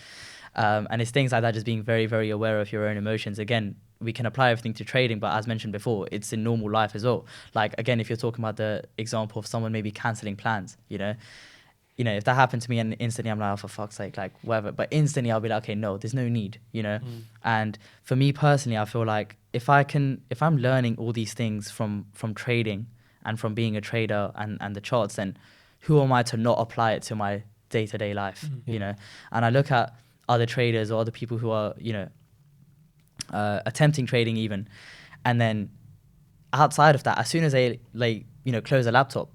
And it's things like that, just being very, very aware of your own emotions. Again, we can apply everything to trading, but as mentioned before, it's in normal life as well. Like, again, if you're talking about the example of someone maybe cancelling plans, if that happened to me and instantly I'm like, oh, for fuck's sake, like, whatever. But instantly I'll be like, okay, no, there's no need, And for me personally, I feel like if I'm learning all these things from trading and from being a trader and the charts, then who am I to not apply it to my day-to-day life, And I look at other traders or other people who are, attempting trading even, and then outside of that, as soon as they close a laptop,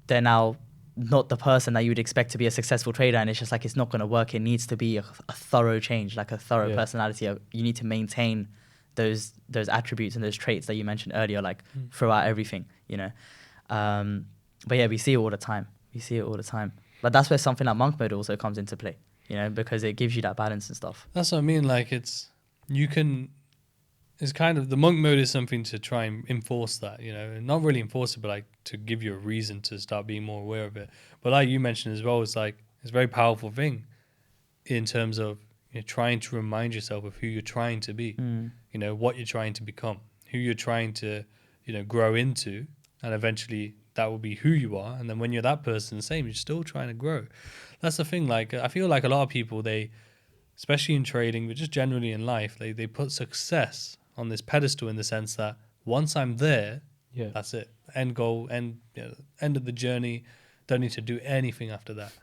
they're now not the person that you would expect to be a successful trader, and it's just like, it's not going to work. It needs to be a thorough change, like a thorough personality. You need to maintain those attributes and those traits that you mentioned earlier, like throughout everything, but yeah, we see it all the time. But that's where something like monk mode also comes into play, because it gives you that balance and stuff. That's what I mean. Like, it's kind of, the monk mode is something to try and enforce that, not really enforce it, but like to give you a reason to start being more aware of it. But like you mentioned as well, it's like, it's a very powerful thing in terms of trying to remind yourself of who you're trying to be, what you're trying to become, who you're trying to, grow into, and eventually that will be who you are. And then when you're that person, same, you're still trying to grow. That's the thing. Like, I feel like a lot of people, especially in trading, but just generally in life, they put success on this pedestal, in the sense that once I'm there, that's it. End goal, end of the journey. Don't need to do anything after that.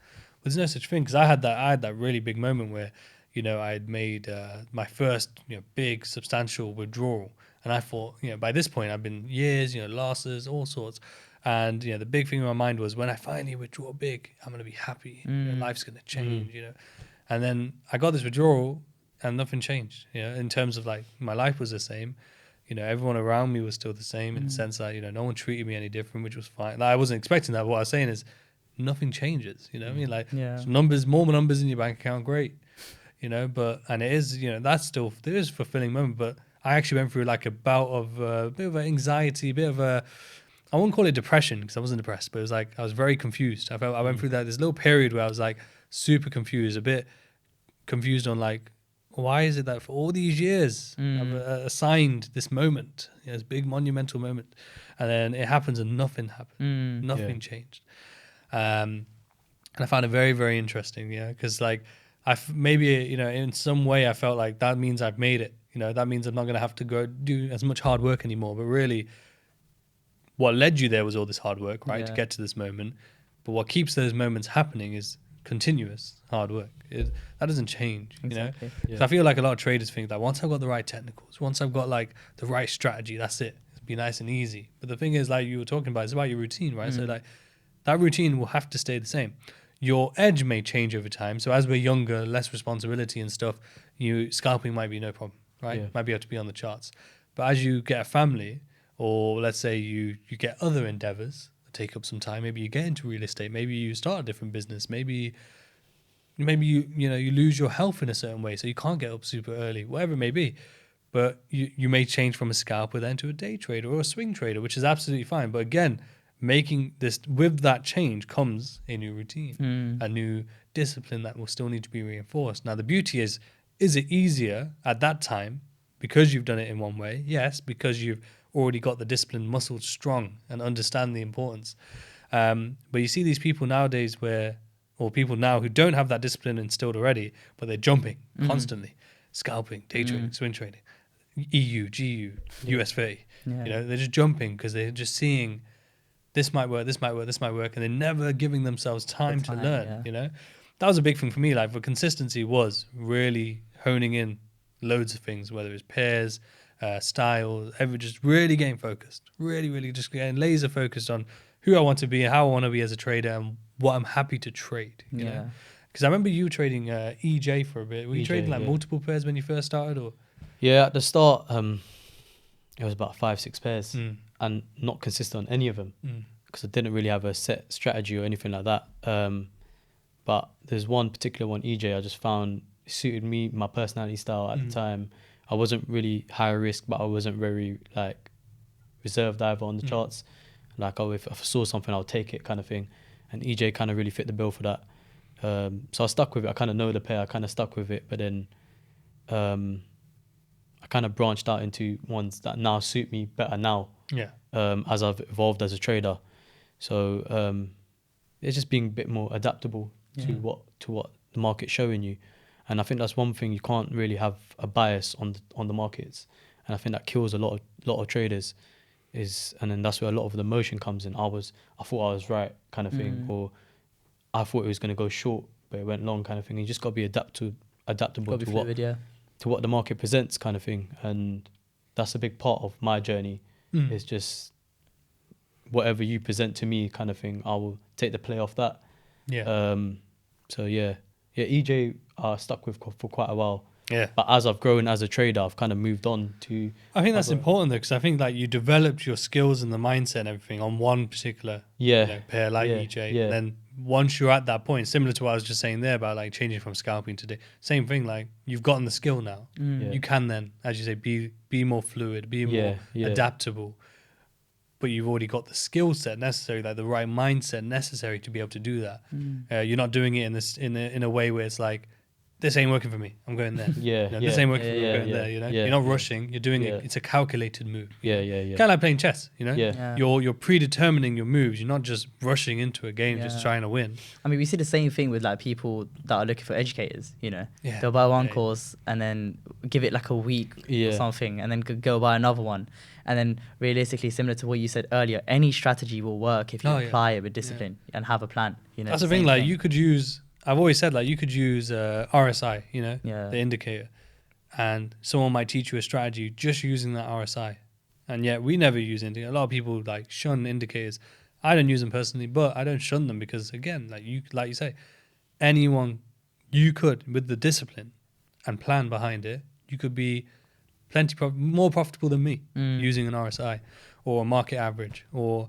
But there's no such thing, because I had that really big moment where, I had made my first, big substantial withdrawal, and I thought, by this point I've been years, losses, all sorts, and the big thing in my mind was, when I finally withdraw big, I'm gonna be happy. Life's gonna change, And then I got this withdrawal, and nothing changed, in terms of, like, my life was the same. You know, everyone around me was still the same in the sense that, you know, no one treated me any different, which was fine. Like, I wasn't expecting that. But what I was saying is nothing changes, you know what I mean? Like, more numbers in your bank account, great, you know, and it is, you know, that's still, there is a fulfilling moment. But I actually went through like a bout of a bit of anxiety, a bit of I wouldn't call it depression because I wasn't depressed, but it was like I was very confused. I went through this little period where I was like super confused, a bit confused on like, why is it that for all these years I've assigned this moment, you know, this big monumental moment, and then it happens and nothing happened, nothing changed. And I found it very, very interesting, you know, because like maybe, you know, in some way I felt like that means I've made it, you know, that means I'm not going to have to go do as much hard work anymore. But really, what led you there was all this hard work, right, to get to this moment. But what keeps those moments happening is continuous hard work. That doesn't change, you know. So I feel like a lot of traders think that once I've got the right technicals, once I've got like the right strategy, that's it. It'll be nice and easy. But the thing is, like you were talking about, it's about your routine, right? So like that routine will have to stay the same. Your edge may change over time. So as we're younger, less responsibility and stuff, scalping might be no problem, right? Might be able to be on the charts. But as you get a family, or let's say you get other endeavors that take up some time, maybe you get into real estate, maybe you start a different business, maybe you lose your health in a certain way, so you can't get up super early, whatever it may be. But you may change from a scalper then to a day trader or a swing trader, which is absolutely fine. But again, making this, with that change comes a new routine, a new discipline that will still need to be reinforced. Now the beauty is it easier at that time because you've done it in one way? Yes, because you've already got the discipline muscle strong and understand the importance. But you see these people nowadays or people now who don't have that discipline instilled already, but they're jumping constantly, scalping, day trading, swing trading, EU, GU, USV. You know, they're just jumping because they're just seeing this might work, this might work, this might work, and they're never giving themselves time to learn. You know, that was a big thing for me. Like, the consistency was really honing in loads of things, whether it's pairs, style, just really getting focused, really just getting laser focused on who I want to be and how I want to be as a trader and what I'm happy to trade. You know, because I remember you trading EJ for a bit. Were you trading like multiple pairs when you first started, or? Yeah, at the start, it was about 5-6 pairs, and not consistent on any of them because I didn't really have a set strategy or anything like that. But there's one particular one, EJ, I just found suited me, my personality style at the time. I wasn't really high risk, but I wasn't very like reserved either on the charts. Like, if I saw something, I'll take it kind of thing. And EJ kind of really fit the bill for that. So I stuck with it. I kind of know the pair. I kind of stuck with it. But then I kind of branched out into ones that now suit me better now. As I've evolved as a trader. So it's just being a bit more adaptable to what the market's showing you. And I think that's one thing, you can't really have a bias on the markets, and I think that kills a lot of traders. And then that's where a lot of the emotion comes in. I thought I was right kind of thing, or I thought it was going to go short but it went long kind of thing. You just got to be adaptable to what the market presents kind of thing. And that's a big part of my journey. Is just whatever you present to me kind of thing, I will take the play off that. EJ I stuck with for quite a while. But as I've grown as a trader, I've kind of moved on to... I think that's important though, because I think like you developed your skills and the mindset and everything on one particular pair like EJ. And then once you're at that point, similar to what I was just saying there about like changing from scalping to same thing, like you've gotten the skill now. You can then, as you say, be more fluid, be more adaptable. But you've already got the skill set necessary, like the right mindset necessary to be able to do that. You're not doing it in a way where it's like, this ain't working for me, I'm going there. This ain't working for me, I'm going there. You know, you're not rushing. You're doing it. It's a calculated move. Kind of like playing chess. You know, you're predetermining your moves. You're not just rushing into a game just trying to win. I mean, we see the same thing with like people that are looking for educators. You know, they'll buy one course and then give it like a week or something, and then go buy another one. And then realistically, similar to what you said earlier, any strategy will work if you apply it with discipline and have a plan. You know, that's the thing. Like you could use. I've always said like you could use RSI, you know, the indicator, and someone might teach you a strategy just using that RSI, and yet we never use indicator. A lot of people like shun indicators. I don't use them personally, but I don't shun them because again, like you say, anyone you could with the discipline and plan behind it, you could be more profitable than me using an RSI or a market average or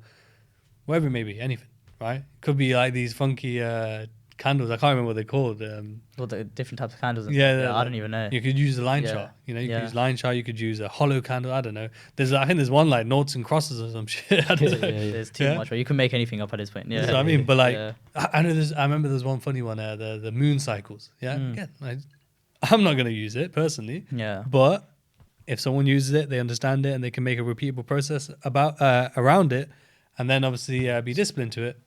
whatever it may be, anything, right? Could be like these funky candles. I can't remember what they're called. All the different types of candles. And Yeah, stuff. I don't even know. You could use a line chart. You could use line chart. You could use a hollow candle. I don't know. I think there's one like noughts and crosses or some shit. I don't know. There's too much. But you can make anything up at this point. Yeah. That's what I mean. But like, I know I remember there's one funny one. The moon cycles. Yeah. Again, I'm not gonna use it personally. Yeah. But if someone uses it, they understand it, and they can make a repeatable process around it, and then obviously be disciplined to it.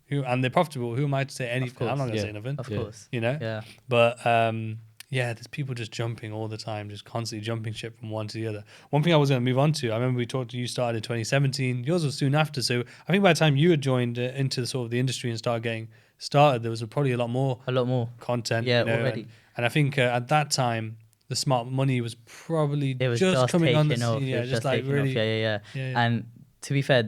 And they're profitable. Who am I to say anything? I'm not going to say nothing. Of course. Yeah. But there's people just jumping all the time, just constantly jumping ship from one to the other. One thing I was going to move on to, I remember we talked to you started in 2017. Yours was soon after. So I think by the time you had joined into sort of the industry and started getting started, there was probably a lot more content. Yeah, already. And I think at that time, the smart money was probably just coming on the off. scene. Just like really. Yeah. And to be fair,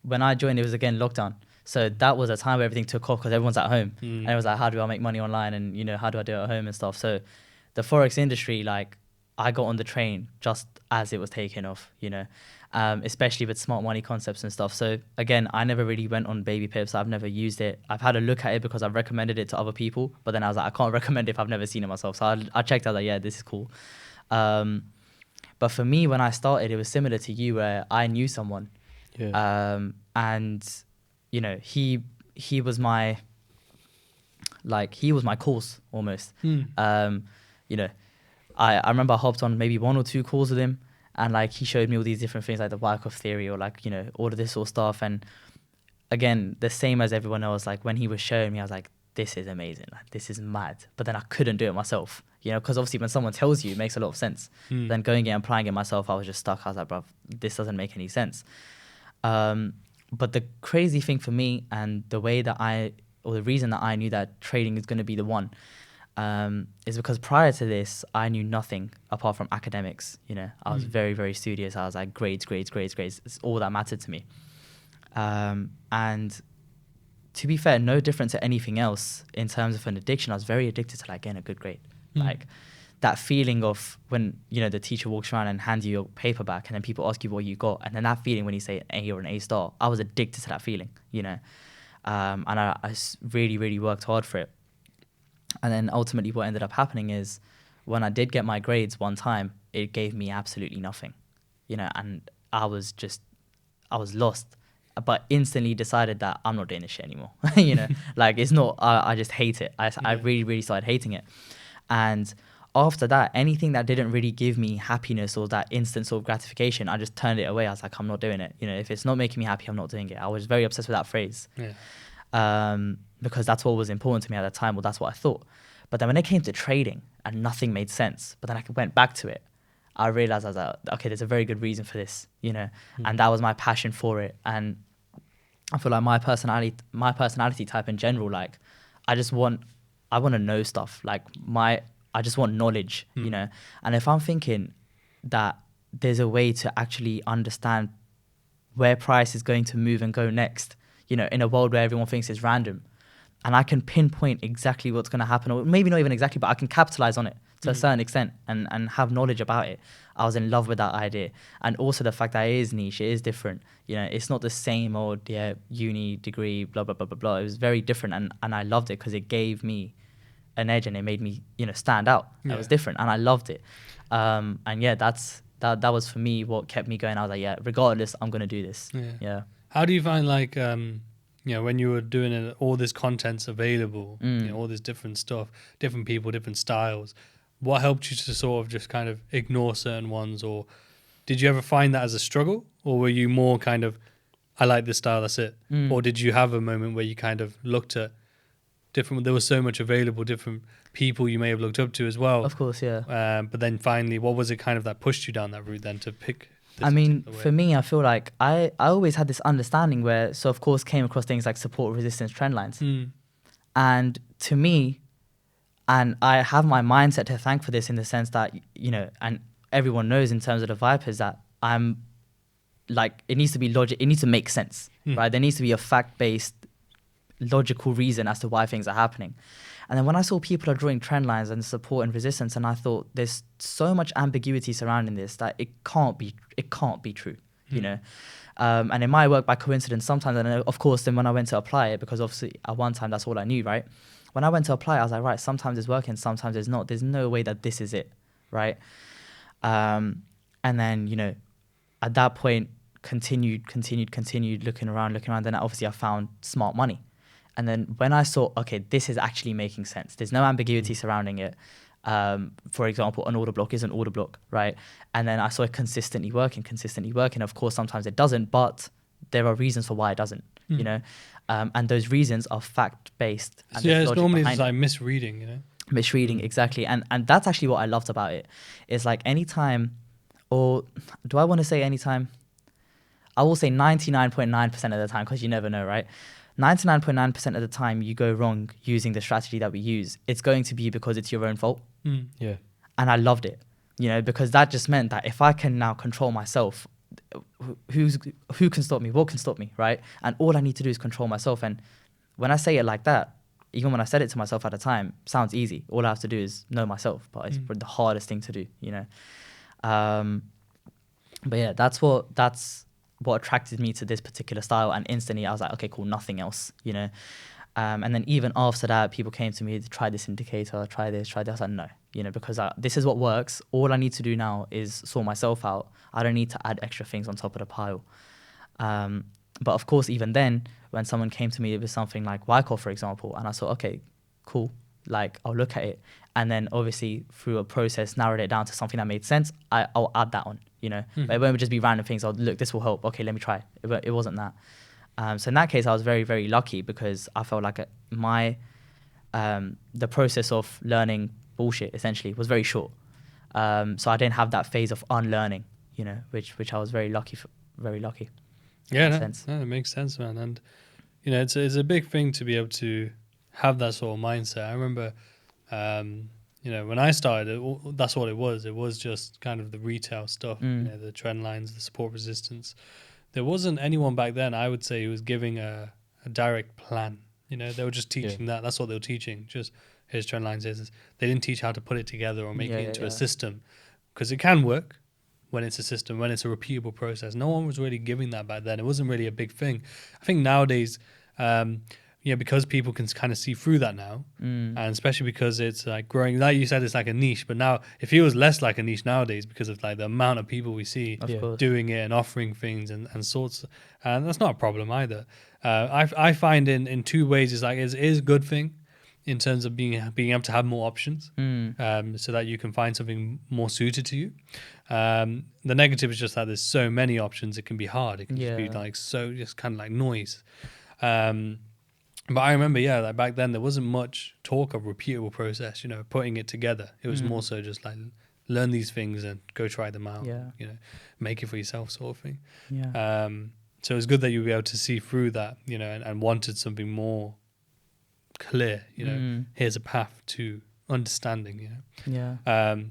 when I joined, it was again lockdown. So that was a time where everything took off because everyone's at home. And it was like, how do I make money online? And, how do I do it at home and stuff? So the Forex industry, like, I got on the train just as it was taking off, especially with smart money concepts and stuff. So again, I never really went on baby pips. I've never used it. I've had a look at it because I've recommended it to other people. But then I was like, I can't recommend it if I've never seen it myself. So I checked out like, yeah, this is cool. But for me, when I started, it was similar to you where I knew someone. Yeah. And... he was my course almost. I remember I hopped on maybe 1 or 2 calls with him, and like he showed me all these different things like the Wyckoff theory or like all of this sort of stuff. And again, the same as everyone else, like when he was showing me, I was like, this is amazing, like this is mad. But then I couldn't do it myself, because obviously when someone tells you, it makes a lot of sense. Then going and applying it myself, I was just stuck. I was like, bro, this doesn't make any sense. But the crazy thing for me, and the reason that I knew that trading is going to be the one, is because prior to this, I knew nothing apart from academics. I was very, very studious. I was like, grades. It's all that mattered to me. And to be fair, no different to anything else in terms of an addiction. I was very addicted to like getting a good grade. Like that feeling of when, the teacher walks around and hands you your paper back and then people ask you what you got. And then that feeling when you say an A or an A star, I was addicted to that feeling, and I really, really worked hard for it. And then ultimately what ended up happening is when I did get my grades one time, it gave me absolutely nothing, and I was lost, but instantly decided that I'm not doing this shit anymore. Like it's not, I just hate it. I really, really started hating it. And after that, anything that didn't really give me happiness or that instant sort of gratification, I just turned it away. I was like, I'm not doing it. If it's not making me happy, I'm not doing it. I was very obsessed with that phrase. Because that's what was important to me at the time. Well, that's what I thought. But then when it came to trading and nothing made sense, but then I went back to it, I realized I was like, okay, there's a very good reason for this, and that was my passion for it. And I feel like my personality type in general, like I want to know stuff. Like I just want knowledge, and if I'm thinking that there's a way to actually understand where price is going to move and go next, in a world where everyone thinks it's random, and I can pinpoint exactly what's going to happen, or maybe not even exactly, but I can capitalize on it to a certain extent and have knowledge about it. I was in love with that idea. And also the fact that it is niche, it is different. It's not the same old uni degree, blah, blah, blah, blah, blah. It was very different, and I loved it because it gave me an edge and it made me, stand out. It was different and I loved it. And that was for me what kept me going. I was like, regardless, I'm going to do this. Yeah. How do you find like, when you were doing it, all this content's available, all this different stuff, different people, different styles, what helped you to sort of just kind of ignore certain ones? Or did you ever find that as a struggle? Or were you more kind of, I like this style, that's it? Or did you have a moment where you kind of looked at there was so much available, different people you may have looked up to as well? Of course, yeah. But then finally, what was it kind of that pushed you down that route then to pick this? I mean, for me, I feel like I always had this understanding where, so of course came across things like support, resistance, trend lines. And to me, and I have my mindset to thank for this in the sense that, and everyone knows in terms of the Vipers that I'm like, it needs to be logic, it needs to make sense, right? There needs to be a fact-based logical reason as to why things are happening. And then when I saw people are drawing trend lines and support and resistance, and I thought there's so much ambiguity surrounding this that it can't be true, you know. And it might work by coincidence sometimes. And of course, then when I went to apply it, because obviously at one time that's all I knew, right? When I went to apply, I was like, right, sometimes it's working, sometimes it's not. There's no way that this is it, right? And then, you know, at that point, continued looking around. Then obviously I found smart money. And then when I saw, okay, this is actually making sense. There's no ambiguity surrounding it. For example, an order block is an order block, right? And then I saw it consistently working. Of course, sometimes it doesn't, but there are reasons for why it doesn't, you know? And those reasons are fact-based. And So yeah, it's normally just like misreading, you know? Misreading, exactly. And that's actually what I loved about it. It's like anytime, or do I want to say anytime? I will say 99.9% of the time, because you never know, right? 99.9% of the time you go wrong using the strategy that we use, it's going to be because it's your own fault. Yeah. And I loved it, you know, because that just meant that if I can now control myself, who can stop me? What can stop me, right? And all I need to do is control myself. And when I say it like that, even when I said it to myself at the time, sounds easy. All I have to do is know myself, but it's the hardest thing to do, you know. But yeah, that's what attracted me to this particular style. And instantly I was like, okay, cool, nothing else, you know. And then even after that, people came to me to try this indicator, try this. I was like, no, you know, because this is what works. All I need to do now is sort myself out. I don't need to add extra things on top of the pile. But of course, even then, when someone came to me with something like Wyckoff, for example, and I thought, okay, cool, like I'll look at it. And then obviously through a process, narrowed it down to something that made sense, I'll add that on, you know. But it won't just be random things. Look, this will help. Okay, let me try it. It wasn't that. So in that case, I was very, very lucky because I felt like the process of learning bullshit essentially was very short. So I didn't have that phase of unlearning, you know, which I was very lucky for. Very lucky. Yeah, no, it makes sense, man. And you know, it's a big thing to be able to have that sort of mindset. I remember, you know, when I started, that's what it was. It was just kind of the retail stuff, you know, the trend lines, the support resistance. There wasn't anyone back then, I would say, who was giving a direct plan. You know, they were just teaching that. That's what they were teaching. Just here's trend lines. They didn't teach how to put it together or make it into a system, because it can work when it's a system, when it's a repeatable process. No one was really giving that back then. It wasn't really a big thing. I think nowadays, you know, because people can kind of see through that now, and especially because it's like growing, like you said, it's like a niche, but now it feels less like a niche nowadays because of like the amount of people we see doing it and offering things and sorts, and that's not a problem either. I find in two ways it's like it is a good thing in terms of being able to have more options, so that you can find something more suited to you. The negative is just that there's so many options, it can be hard. It can just be like just kind of like noise. But I remember, like back then there wasn't much talk of repeatable process, you know, putting it together. It was more so just like learn these things and go try them out, you know, make it for yourself sort of thing. So it was good that you were able to see through that, you know, and wanted something more clear, you know, here's a path to understanding, you know.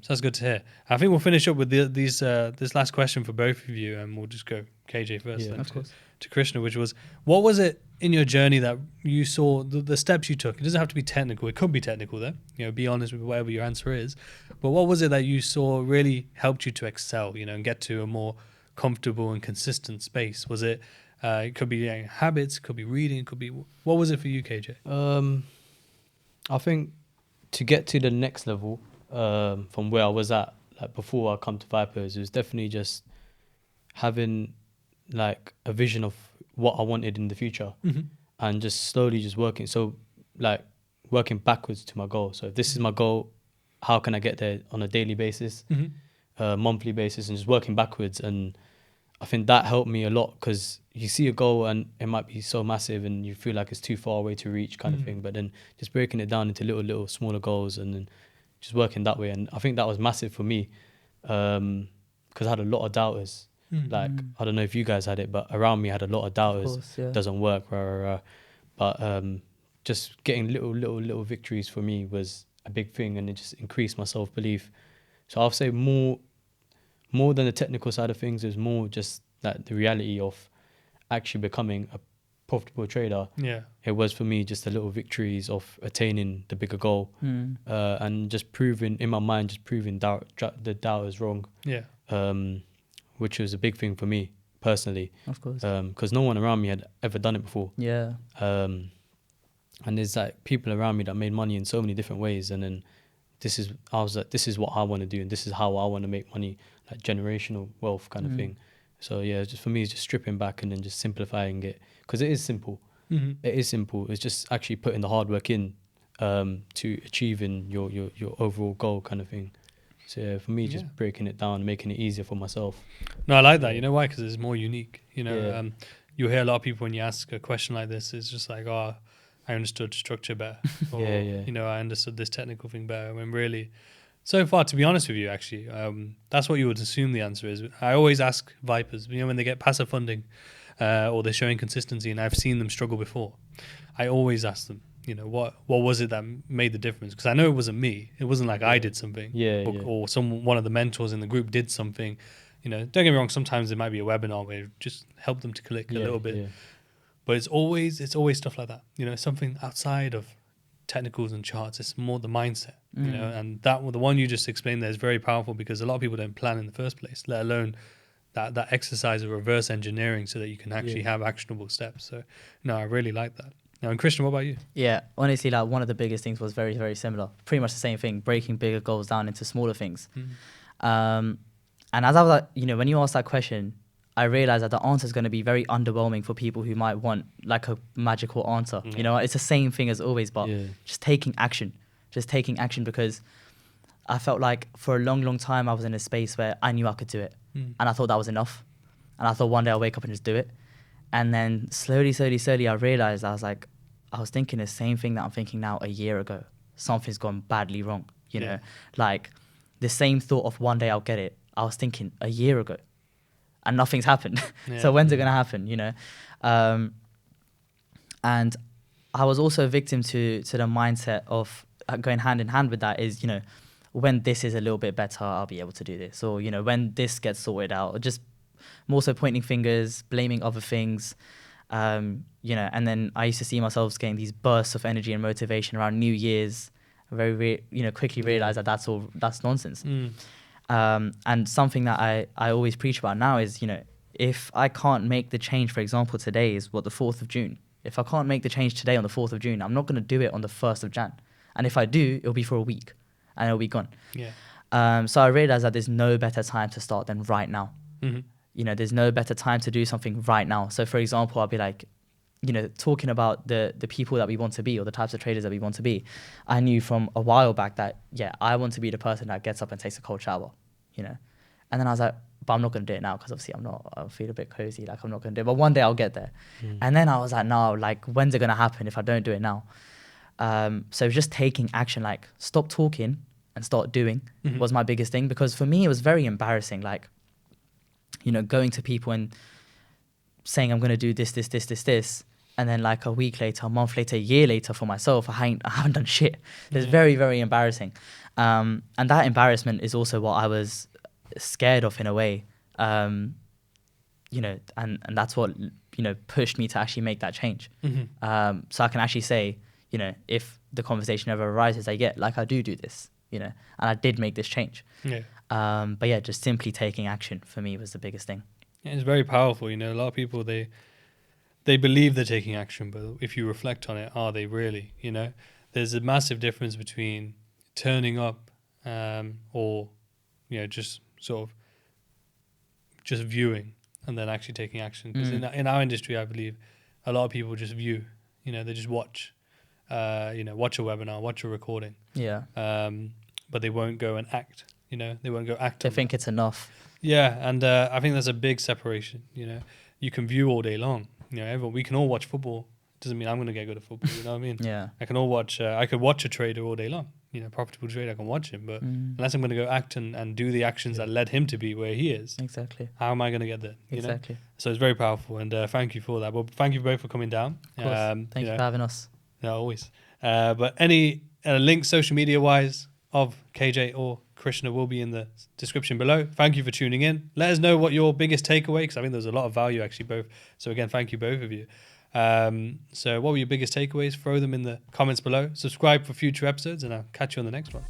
So that's good to hear. I think we'll finish up with this last question for both of you, and we'll just go KJ first then to Krishna, which was, what was it in your journey that you saw, the steps you took? It doesn't have to be technical. It could be technical though, you know, be honest with whatever your answer is. But what was it that you saw really helped you to excel, you know, and get to a more comfortable and consistent space? Was it, it could be habits, it could be reading, it could be, what was it for you, KJ? I think to get to the next level, from where I was at, like before I come to Vipers, it was definitely just having like a vision of what I wanted in the future, and just slowly just working. So like working backwards to my goal. So if this is my goal, how can I get there on a daily basis, monthly basis, and just working backwards. And I think that helped me a lot, because you see a goal and it might be so massive and you feel like it's too far away to reach kind of thing. But then just breaking it down into little smaller goals and then just working that way. And I think that was massive for me, because I had a lot of doubters. Like, I don't know if you guys had it, but around me I had a lot of doubters. Of course, doesn't work, but just getting little victories for me was a big thing, and it just increased my self-belief. So I'll say more than the technical side of things, is more just that the reality of actually becoming profitable trader. Yeah. It was for me just the little victories of attaining the bigger goal, and just proving in my mind, the doubters wrong. Yeah. Which was a big thing for me personally. Of course. Because no one around me had ever done it before. Yeah. And there's like people around me that made money in so many different ways, and then I was like, this is what I want to do, and this is how I want to make money, like generational wealth kind of thing. So yeah, just for me, it's just stripping back and then just simplifying it, because it is simple. It is simple. It's just actually putting the hard work in to achieving your overall goal kind of thing. So yeah, for me, just breaking it down, making it easier for myself. No, I like that. You know why? Because it's more unique. You know, Yeah. you'll hear a lot of people when you ask a question like this, it's just like, oh, I understood structure better. Or, Yeah. you know, I understood this technical thing better. When really, so far, to be honest with you, actually, that's what you would assume the answer is. I always ask Vipers, you know, when they get passive funding or they're showing consistency, and I've seen them struggle before, I always ask them, you know, what was it that made the difference? Because I know it wasn't me. It wasn't like I did something, or one of the mentors in the group did something. You know, don't get me wrong. Sometimes it might be a webinar where you just help them to click a little bit. Yeah. But it's always stuff like that. You know, something outside of technicals and charts. It's more the mindset. You know, and the one you just explained there is very powerful, because a lot of people don't plan in the first place, let alone that exercise of reverse engineering, so that you can actually have actionable steps. So no, I really like that. Now, and Krishna, what about you? Yeah, honestly, like one of the biggest things was very, very similar. Pretty much the same thing, breaking bigger goals down into smaller things. And as I was like, you know, when you asked that question, I realized that the answer is going to be very underwhelming for people who might want like a magical answer. You know, it's the same thing as always, but just taking action, because I felt like for a long, long time I was in a space where I knew I could do it, and I thought that was enough, and I thought one day I'll wake up and just do it. And then slowly, I realized I was thinking the same thing that I'm thinking now a year ago. Something's gone badly wrong, you know, like the same thought of one day I'll get it. I was thinking a year ago, and nothing's happened. So when's it going to happen, you know? And I was also a victim to the mindset of going hand in hand with that is, you know, when this is a little bit better, I'll be able to do this. Or, you know, when this gets sorted out, or just more so pointing fingers, blaming other things, you know. And then I used to see myself getting these bursts of energy and motivation around New Year's. Quickly realized that that's nonsense. And something that I always preach about now is, you know, if I can't make the change, for example, today is the 4th of June. If I can't make the change today on the 4th of June, I'm not going to do it on the 1st of Jan. And if I do, it'll be for a week and it'll be gone. So I realized that there's no better time to start than right now. You know, there's no better time to do something right now. So for example, I'll be like, you know, talking about the people that we want to be, or the types of traders that we want to be. I knew from a while back that, I want to be the person that gets up and takes a cold shower, you know. And then I was like, but I'm not going to do it now, because obviously I feel a bit cozy, like I'm not going to do it. But one day I'll get there. And then I was like, no, like when's it going to happen if I don't do it now? So just taking action, like stop talking and start doing was my biggest thing. Because for me, it was very embarrassing, like, you know, going to people and saying I'm going to do this. And then like a week later, a month later, a year later for myself, I haven't done shit. It's very, very embarrassing. And that embarrassment is also what I was scared of in a way. You know, and that's what, you know, pushed me to actually make that change. So I can actually say, you know, if the conversation ever arises, I do this, you know, and I did make this change. But yeah, just simply taking action for me was the biggest thing. It's very powerful. You know, a lot of people, they believe they're taking action, but if you reflect on it, are they really? You know, there's a massive difference between turning up or, you know, just sort of just viewing and then actually taking action. Because in our industry, I believe a lot of people just view, you know, they just watch, you know, watch a webinar, watch a recording. But they won't go and act, you know, they won't go act. They think it's enough. Yeah, and I think there's a big separation, you know. You can view all day long. You know, we can all watch football. Doesn't mean I'm going to get good at football, you know what I mean? I can all watch, I could watch a trader all day long, you know, profitable trader, I can watch him, but unless I'm going to go act and do the actions that led him to be where he is, how am I going to get there? You know? know? So it's very powerful, and thank you for that. Well, thank you both for coming down. Of course. Thank you for having us. Yeah, always. But any links social media wise of KJ or Krishna will be in the description below. Thank you for tuning in. Let us know what your biggest takeaway, because I think there's a lot of value actually both. So again, thank you both of you. So what were your biggest takeaways? Throw them in the comments below. Subscribe for future episodes, and I'll catch you on the next one.